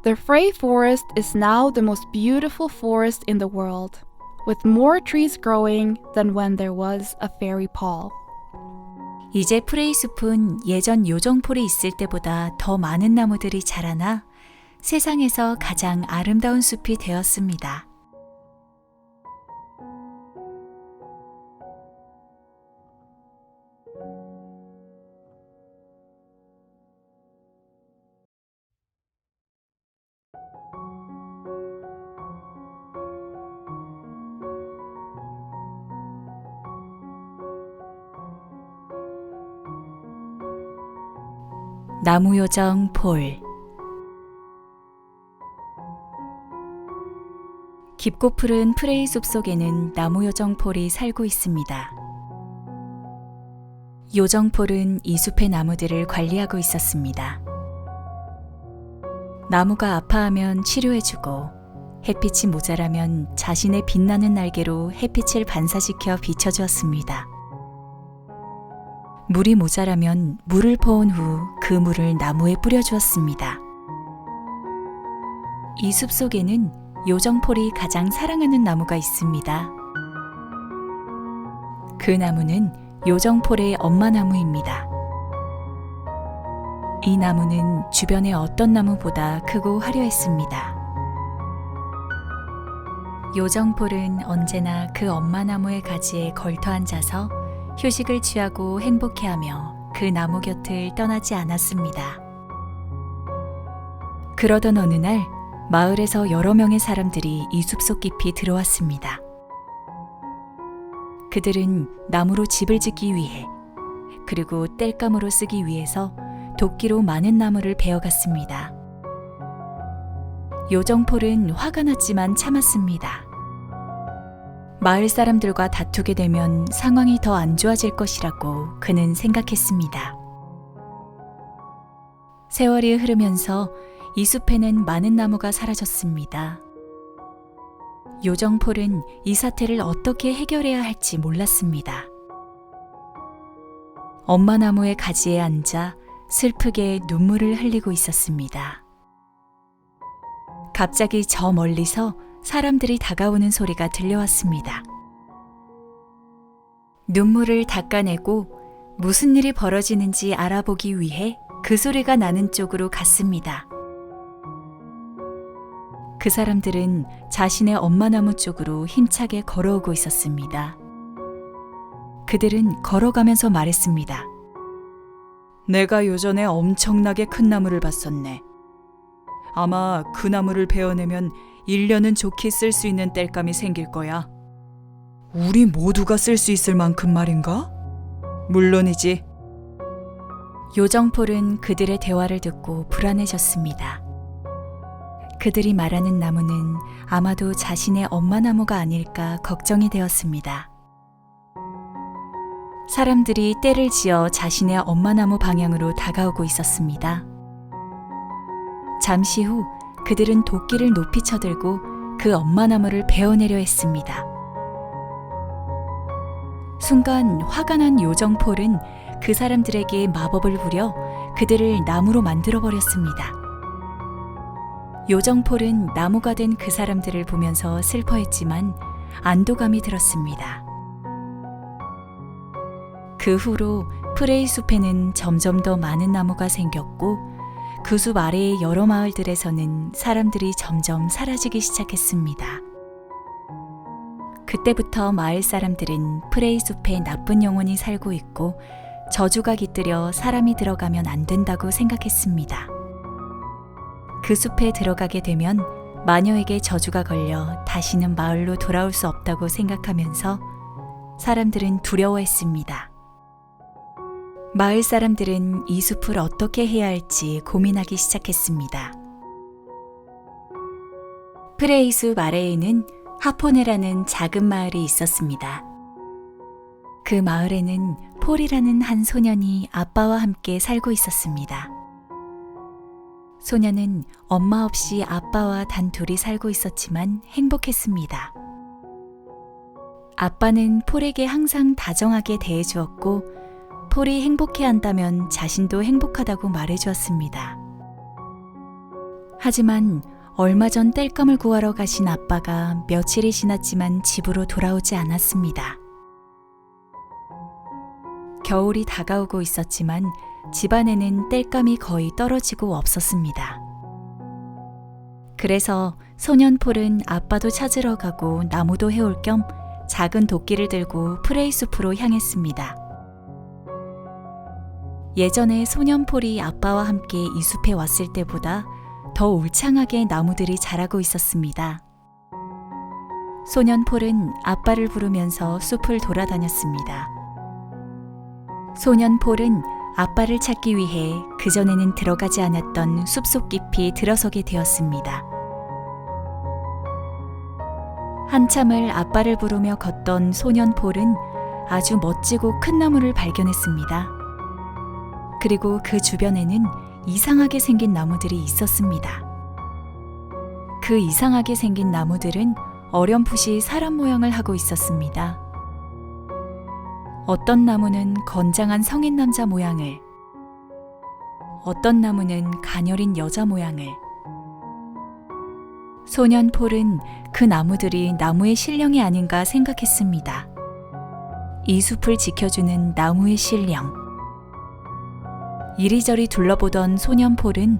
The Frey Forest is now the most beautiful forest in the world, with more trees growing than when there was a fairy Paul. 이제 프레이 숲은 예전 요정폴이 있을 때보다 더 많은 나무들이 자라나 세상에서 가장 아름다운 숲이 되었습니다. 나무요정 폴. 깊고 푸른 프레이 숲속에는 나무요정 폴이 살고 있습니다. 요정 폴은 이 숲의 나무들을 관리하고 있었습니다. 나무가 아파하면 치료해주고 햇빛이 모자라면 자신의 빛나는 날개로 햇빛을 반사시켜 비춰주었습니다. 물이 모자라면 물을 퍼온 후 그 물을 나무에 뿌려주었습니다. 이 숲속에는 요정폴이 가장 사랑하는 나무가 있습니다. 그 나무는 요정폴의 엄마 나무입니다. 이 나무는 주변의 어떤 나무보다 크고 화려했습니다. 요정폴은 언제나 그 엄마 나무의 가지에 걸터 앉아서 휴식을 취하고 행복해하며 그 나무 곁을 떠나지 않았습니다. 그러던 어느 날 마을에서 여러 명의 사람들이 이 숲속 깊이 들어왔습니다. 그들은 나무로 집을 짓기 위해 그리고 땔감으로 쓰기 위해서 도끼로 많은 나무를 베어갔습니다. 요정폴은 화가 났지만 참았습니다. 마을 사람들과 다투게 되면 상황이 더 안 좋아질 것이라고 그는 생각했습니다. 세월이 흐르면서 이 숲에는 많은 나무가 사라졌습니다. 요정폴은 이 사태를 어떻게 해결해야 할지 몰랐습니다. 엄마 나무의 가지에 앉아 슬프게 눈물을 흘리고 있었습니다. 갑자기 저 멀리서 사람들이 다가오는 소리가 들려왔습니다. 눈물을 닦아내고 무슨 일이 벌어지는지 알아보기 위해 그 소리가 나는 쪽으로 갔습니다. 그 사람들은 자신의 엄마 나무 쪽으로 힘차게 걸어오고 있었습니다. 그들은 걸어가면서 말했습니다. 내가 요전에 엄청나게 큰 나무를 봤었네. 아마 그 나무를 베어내면 1년은 좋게 쓸 수 있는 땔감이 생길 거야. 우리 모두가 쓸 수 있을 만큼 말인가? 물론이지. 요정폴은 그들의 대화를 듣고 불안해졌습니다. 그들이 말하는 나무는 아마도 자신의 엄마 나무가 아닐까 걱정이 되었습니다. 사람들이 떼를 지어 자신의 엄마 나무 방향으로 다가오고 있었습니다. 잠시 후 그들은 도끼를 높이 쳐들고 그 엄마 나무를 베어내려 했습니다. 순간 화가 난 요정폴은 그 사람들에게 마법을 부려 그들을 나무로 만들어버렸습니다. 요정폴은 나무가 된 그 사람들을 보면서 슬퍼했지만 안도감이 들었습니다. 그 후로 프레이 숲에는 점점 더 많은 나무가 생겼고 그 숲 아래의 여러 마을들에서는 사람들이 점점 사라지기 시작했습니다. 그때부터 마을 사람들은 프레이 숲에 나쁜 영혼이 살고 있고 저주가 깃들여 사람이 들어가면 안 된다고 생각했습니다. 그 숲에 들어가게 되면 마녀에게 저주가 걸려 다시는 마을로 돌아올 수 없다고 생각하면서 사람들은 두려워했습니다. 마을 사람들은 이 숲을 어떻게 해야 할지 고민하기 시작했습니다. 프레이 숲 아래에는 하포네라는 작은 마을이 있었습니다. 그 마을에는 폴이라는 한 소년이 아빠와 함께 살고 있었습니다. 소년은 엄마 없이 아빠와 단 둘이 살고 있었지만 행복했습니다. 아빠는 폴에게 항상 다정하게 대해주었고 폴이 행복해한다면 자신도 행복하다고 말해주었습니다. 하지만 얼마 전 땔감을 구하러 가신 아빠가 며칠이 지났지만 집으로 돌아오지 않았습니다. 겨울이 다가오고 있었지만 집안에는 땔감이 거의 떨어지고 없었습니다. 그래서 소년 폴은 아빠도 찾으러 가고 나무도 해올 겸 작은 도끼를 들고 프레이 숲으로 향했습니다. 예전에 소년 폴이 아빠와 함께 이 숲에 왔을 때보다 더 울창하게 나무들이 자라고 있었습니다. 소년 폴은 아빠를 부르면서 숲을 돌아다녔습니다. 소년 폴은 아빠를 찾기 위해 그전에는 들어가지 않았던 숲속 깊이 들어서게 되었습니다. 한참을 아빠를 부르며 걷던 소년 폴은 아주 멋지고 큰 나무를 발견했습니다. 그리고 그 주변에는 이상하게 생긴 나무들이 있었습니다. 그 이상하게 생긴 나무들은 어렴풋이 사람 모양을 하고 있었습니다. 어떤 나무는 건장한 성인 남자 모양을, 어떤 나무는 가녀린 여자 모양을. 소년 폴은 그 나무들이 나무의 신령이 아닌가 생각했습니다. 이 숲을 지켜주는 나무의 신령. 이리저리 둘러보던 소년 폴은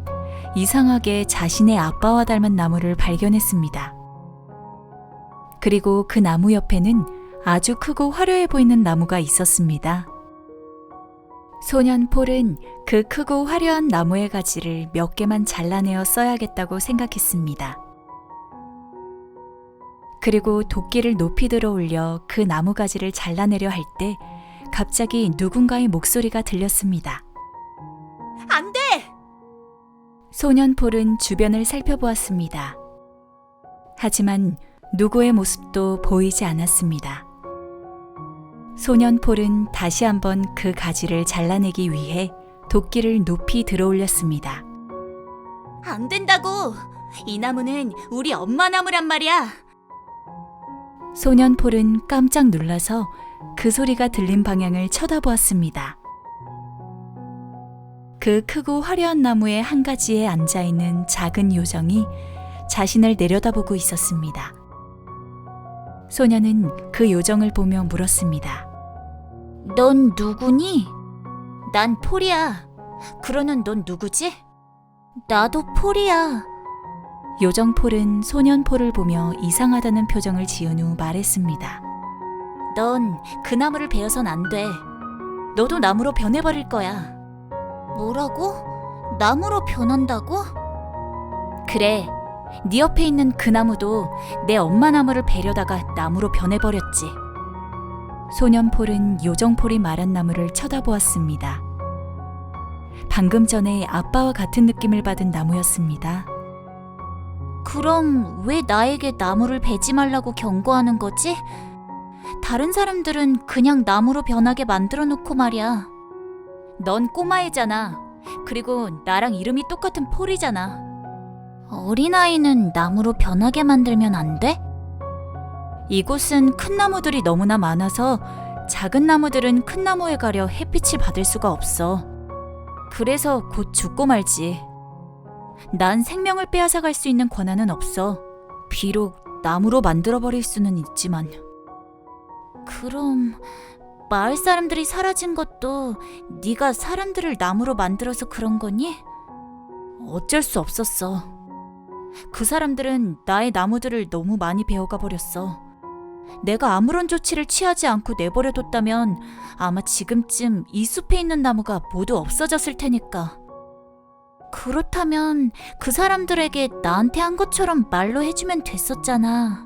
이상하게 자신의 아빠와 닮은 나무를 발견했습니다. 그리고 그 나무 옆에는 아주 크고 화려해 보이는 나무가 있었습니다. 소년 폴은 그 크고 화려한 나무의 가지를 몇 개만 잘라내어 써야겠다고 생각했습니다. 그리고 도끼를 높이 들어 올려 그 나무 가지를 잘라내려 할 때 갑자기 누군가의 목소리가 들렸습니다. 안 돼! 소년 폴은 주변을 살펴보았습니다. 하지만 누구의 모습도 보이지 않았습니다. 소년 폴은 다시 한번 그 가지를 잘라내기 위해 도끼를 높이 들어 올렸습니다. 안 된다고! 이 나무는 우리 엄마 나무란 말이야! 소년 폴은 깜짝 놀라서 그 소리가 들린 방향을 쳐다보았습니다. 그 크고 화려한 나무의 한 가지에 앉아있는 작은 요정이 자신을 내려다보고 있었습니다. 소년은 그 요정을 보며 물었습니다. 넌 누구니? 난 폴이야. 그러는 넌 누구지? 나도 폴이야. 요정 폴은 소년 폴을 보며 이상하다는 표정을 지은 후 말했습니다. 넌 그 나무를 베어선 안 돼. 너도 나무로 변해버릴 거야. 뭐라고? 나무로 변한다고? 그래, 네 옆에 있는 그 나무도 내 엄마 나무를 베려다가 나무로 변해버렸지. 소년 폴은 요정 폴이 말한 나무를 쳐다보았습니다. 방금 전에 아빠와 같은 느낌을 받은 나무였습니다. 그럼 왜 나에게 나무를 베지 말라고 경고하는 거지? 다른 사람들은 그냥 나무로 변하게 만들어 놓고 말이야. 넌 꼬마애잖아. 그리고 나랑 이름이 똑같은 폴이잖아. 어린아이는 나무로 변하게 만들면 안 돼? 이곳은 큰 나무들이 너무나 많아서 작은 나무들은 큰 나무에 가려 햇빛을 받을 수가 없어. 그래서 곧 죽고 말지. 난 생명을 빼앗아갈 수 있는 권한은 없어. 비록 나무로 만들어버릴 수는 있지만. 그럼 마을 사람들이 사라진 것도 네가 사람들을 나무로 만들어서 그런 거니? 어쩔 수 없었어. 그 사람들은 나의 나무들을 너무 많이 베어가 버렸어. 내가 아무런 조치를 취하지 않고 내버려뒀다면 아마 지금쯤 이 숲에 있는 나무가 모두 없어졌을 테니까. 그렇다면 그 사람들에게 나한테 한 것처럼 말로 해주면 됐었잖아.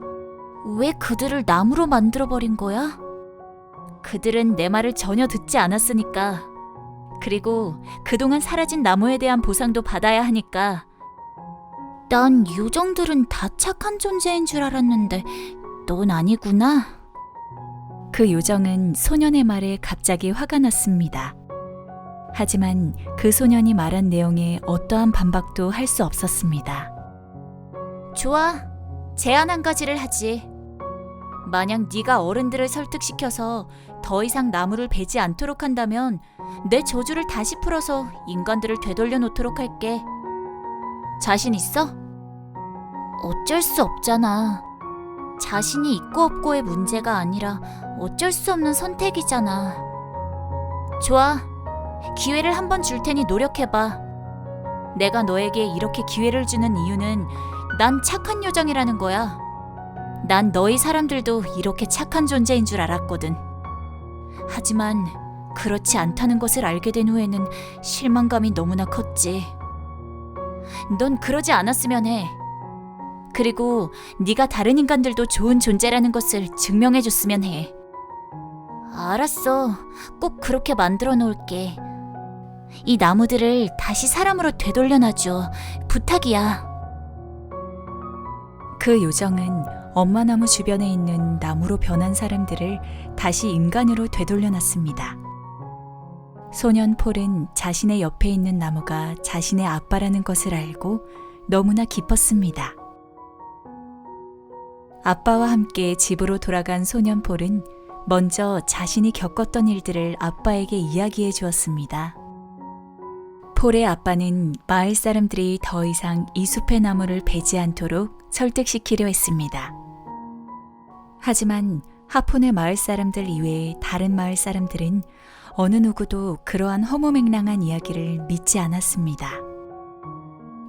왜 그들을 나무로 만들어버린 거야? 그들은 내 말을 전혀 듣지 않았으니까. 그리고 그동안 사라진 나무에 대한 보상도 받아야 하니까. 난 요정들은 다 착한 존재인 줄 알았는데 넌 아니구나. 그 요정은 소년의 말에 갑자기 화가 났습니다. 하지만 그 소년이 말한 내용에 어떠한 반박도 할 수 없었습니다. 좋아, 제안 한 가지를 하지. 만약 네가 어른들을 설득시켜서 더 이상 나무를 베지 않도록 한다면 내 저주를 다시 풀어서 인간들을 되돌려 놓도록 할게. 자신 있어? 어쩔 수 없잖아. 자신이 있고 없고의 문제가 아니라 어쩔 수 없는 선택이잖아. 좋아. 기회를 한번 줄 테니 노력해봐. 내가 너에게 이렇게 기회를 주는 이유는 난 착한 요정이라는 거야. 난 너희 사람들도 이렇게 착한 존재인 줄 알았거든. 하지만 그렇지 않다는 것을 알게 된 후에는 실망감이 너무나 컸지. 넌 그러지 않았으면 해. 그리고 네가 다른 인간들도 좋은 존재라는 것을 증명해줬으면 해. 알았어. 꼭 그렇게 만들어 놓을게. 이 나무들을 다시 사람으로 되돌려놔줘. 부탁이야. 그 요정은 엄마 나무 주변에 있는 나무로 변한 사람들을 다시 인간으로 되돌려놨습니다. 소년 폴은 자신의 옆에 있는 나무가 자신의 아빠라는 것을 알고 너무나 기뻤습니다. 아빠와 함께 집으로 돌아간 소년 폴은 먼저 자신이 겪었던 일들을 아빠에게 이야기해 주었습니다. 폴의 아빠는 마을 사람들이 더 이상 이 숲의 나무를 베지 않도록 설득시키려 했습니다. 하지만 하폰의 마을 사람들 이외에 다른 마을 사람들은 어느 누구도 그러한 허무맹랑한 이야기를 믿지 않았습니다.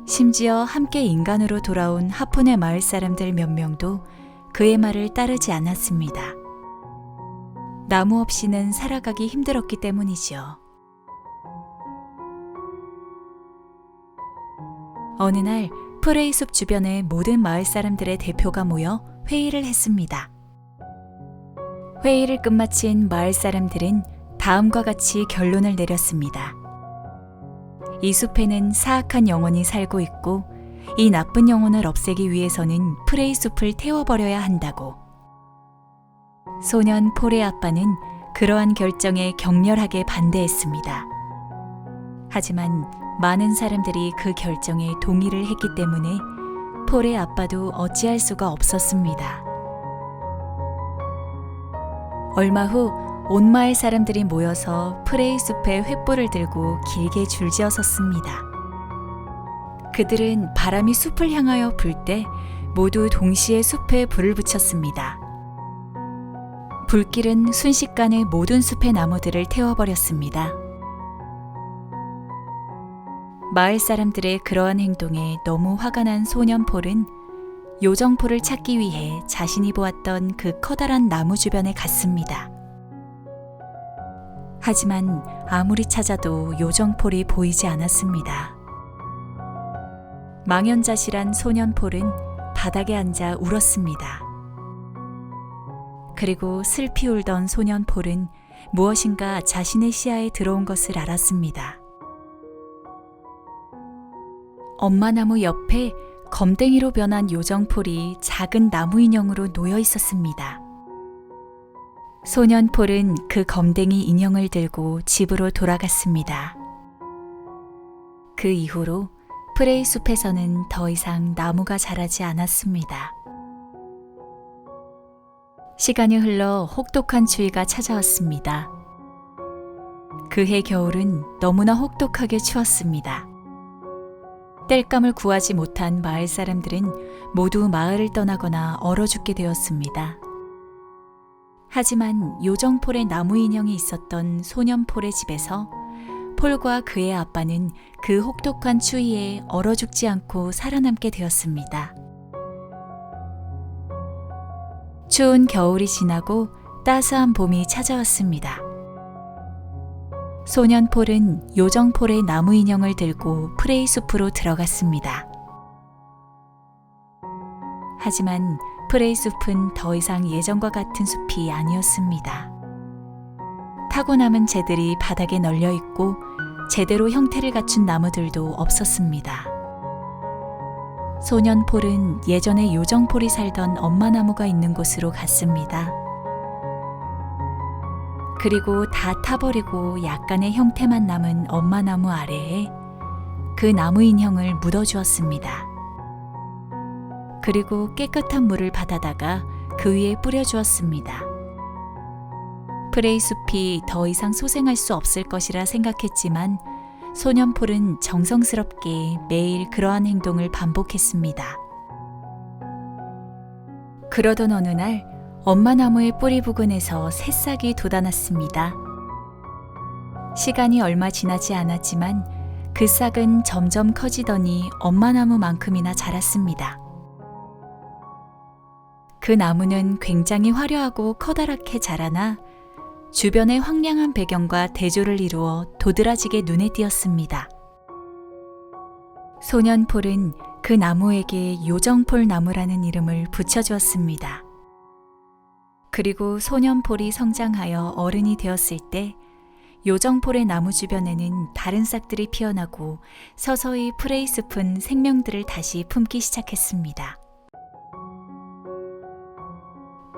심지어 함께 인간으로 돌아온 하폰의 마을 사람들 몇 명도 그의 말을 따르지 않았습니다. 나무 없이는 살아가기 힘들었기 때문이죠. 어느 날 프레이 숲 주변의 모든 마을 사람들의 대표가 모여 회의를 했습니다. 회의를 끝마친 마을 사람들은 다음과 같이 결론을 내렸습니다. 이 숲에는 사악한 영혼이 살고 있고 이 나쁜 영혼을 없애기 위해서는 프레이 숲을 태워버려야 한다고. 소년 폴의 아빠는 그러한 결정에 격렬하게 반대했습니다. 하지만 많은 사람들이 그 결정에 동의를 했기 때문에 폴의 아빠도 어찌할 수가 없었습니다. 얼마 후 온 마을 사람들이 모여서 프레이 숲에 횃불을 들고 길게 줄지어 섰습니다. 그들은 바람이 숲을 향하여 불 때 모두 동시에 숲에 불을 붙였습니다. 불길은 순식간에 모든 숲의 나무들을 태워버렸습니다. 마을 사람들의 그러한 행동에 너무 화가 난 소년 폴은 요정 폴을 찾기 위해 자신이 보았던 그 커다란 나무 주변에 갔습니다. 하지만 아무리 찾아도 요정 폴이 보이지 않았습니다. 망연자실한 소년 폴은 바닥에 앉아 울었습니다. 그리고 슬피 울던 소년 폴은 무엇인가 자신의 시야에 들어온 것을 알았습니다. 엄마 나무 옆에 검댕이로 변한 요정 폴이 작은 나무 인형으로 놓여 있었습니다. 소년 폴은 그 검댕이 인형을 들고 집으로 돌아갔습니다. 그 이후로 프레이 숲에서는 더 이상 나무가 자라지 않았습니다. 시간이 흘러 혹독한 추위가 찾아왔습니다. 그해 겨울은 너무나 혹독하게 추웠습니다. 땔감을 구하지 못한 마을 사람들은 모두 마을을 떠나거나 얼어 죽게 되었습니다. 하지만 요정 폴의 나무 인형이 있었던 소년 폴의 집에서 폴과 그의 아빠는 그 혹독한 추위에 얼어 죽지 않고 살아남게 되었습니다. 추운 겨울이 지나고 따스한 봄이 찾아왔습니다. 소년 폴은 요정 폴의 나무 인형을 들고 프레이 숲으로 들어갔습니다. 하지만 프레이 숲은 더 이상 예전과 같은 숲이 아니었습니다. 타고 남은 재들이 바닥에 널려 있고 제대로 형태를 갖춘 나무들도 없었습니다. 소년 폴은 예전에 요정 폴이 살던 엄마 나무가 있는 곳으로 갔습니다. 그리고 다 타버리고 약간의 형태만 남은 엄마 나무 아래에 그 나무 인형을 묻어주었습니다. 그리고 깨끗한 물을 받아다가 그 위에 뿌려주었습니다. 프레이 숲이 더 이상 소생할 수 없을 것이라 생각했지만 소년폴은 정성스럽게 매일 그러한 행동을 반복했습니다. 그러던 어느 날 엄마 나무의 뿌리 부근에서 새싹이 돋아났습니다. 시간이 얼마 지나지 않았지만 그 싹은 점점 커지더니 엄마 나무만큼이나 자랐습니다. 그 나무는 굉장히 화려하고 커다랗게 자라나 주변의 황량한 배경과 대조를 이루어 도드라지게 눈에 띄었습니다. 소년폴은 그 나무에게 요정폴 나무라는 이름을 붙여주었습니다. 그리고 소년폴이 성장하여 어른이 되었을 때 요정폴의 나무 주변에는 다른 싹들이 피어나고 서서히 프레이숲은 생명들을 다시 품기 시작했습니다.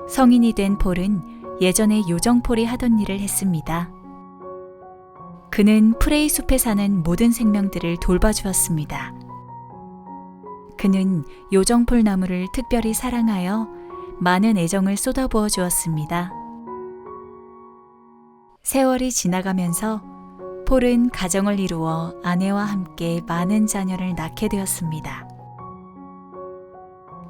성인이 된 폴은 예전에 요정폴이 하던 일을 했습니다. 그는 프레이숲에 사는 모든 생명들을 돌봐주었습니다. 그는 요정폴 나무를 특별히 사랑하여 많은 애정을 쏟아부어 주었습니다. 세월이 지나가면서 폴은 가정을 이루어 아내와 함께 많은 자녀를 낳게 되었습니다.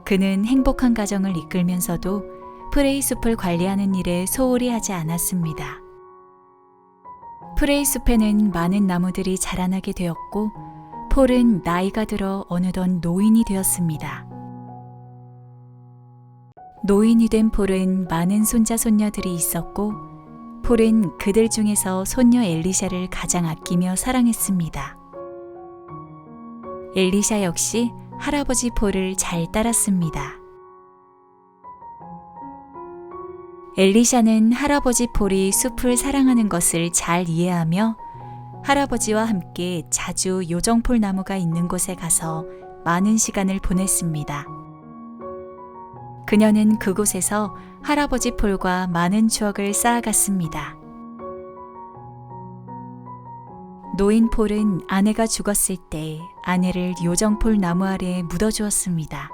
그는 행복한 가정을 이끌면서도 프레이숲을 관리하는 일에 소홀히 하지 않았습니다. 프레이숲에는 많은 나무들이 자라나게 되었고 폴은 나이가 들어 어느덧 노인이 되었습니다. 노인이 된 폴은 많은 손자 손녀들이 있었고 폴은 그들 중에서 손녀 엘리샤를 가장 아끼며 사랑했습니다. 엘리샤 역시 할아버지 폴을 잘 따랐습니다. 엘리샤는 할아버지 폴이 숲을 사랑하는 것을 잘 이해하며 할아버지와 함께 자주 요정폴 나무가 있는 곳에 가서 많은 시간을 보냈습니다. 그녀는 그곳에서 할아버지 폴과 많은 추억을 쌓아갔습니다. 노인 폴은 아내가 죽었을 때 아내를 요정폴 나무 아래에 묻어주었습니다.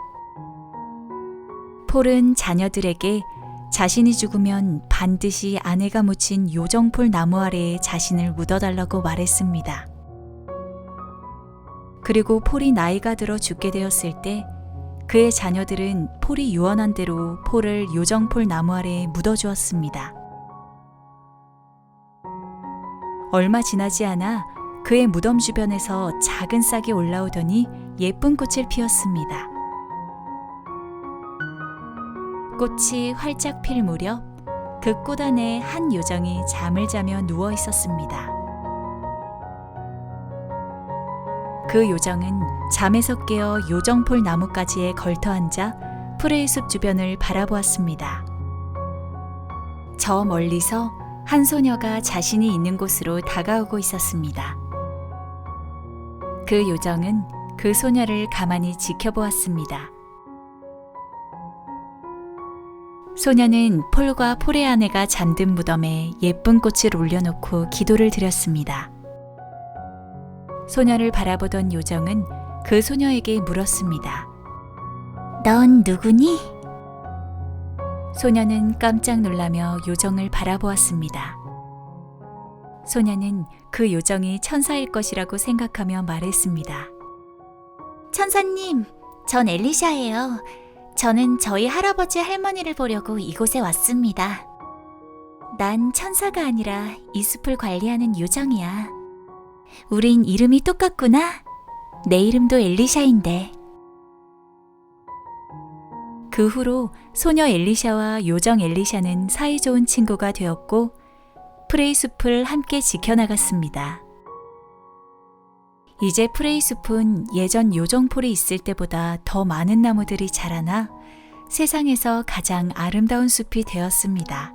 폴은 자녀들에게 자신이 죽으면 반드시 아내가 묻힌 요정폴 나무 아래에 자신을 묻어달라고 말했습니다. 그리고 폴이 나이가 들어 죽게 되었을 때 그의 자녀들은 폴이 유언한 대로 폴을 요정폴 나무 아래에 묻어주었습니다. 얼마 지나지 않아 그의 무덤 주변에서 작은 싹이 올라오더니 예쁜 꽃을 피웠습니다. 꽃이 활짝 필 무렵 그 꽃 안에 한 요정이 잠을 자며 누워 있었습니다. 그 요정은 잠에서 깨어 요정폴 나무가지에 걸터 앉아 프레이숲 주변을 바라보았습니다. 저 멀리서 한 소녀가 자신이 있는 곳으로 다가오고 있었습니다. 그 요정은 그 소녀를 가만히 지켜보았습니다. 소녀는 폴과 폴의 아내가 잠든 무덤에 예쁜 꽃을 올려놓고 기도를 드렸습니다. 소녀를 바라보던 요정은 그 소녀에게 물었습니다. 넌 누구니? 소녀는 깜짝 놀라며 요정을 바라보았습니다. 소녀는 그 요정이 천사일 것이라고 생각하며 말했습니다. 천사님, 전 엘리샤예요. 저는 저희 할아버지 할머니를 보려고 이곳에 왔습니다. 난 천사가 아니라 이 숲을 관리하는 요정이야. 우린 이름이 똑같구나. 내 이름도 엘리샤인데. 그 후로 소녀 엘리샤와 요정 엘리샤는 사이좋은 친구가 되었고 프레이숲을 함께 지켜나갔습니다. 이제 프레이숲은 예전 요정폴이 있을 때보다 더 많은 나무들이 자라나 세상에서 가장 아름다운 숲이 되었습니다.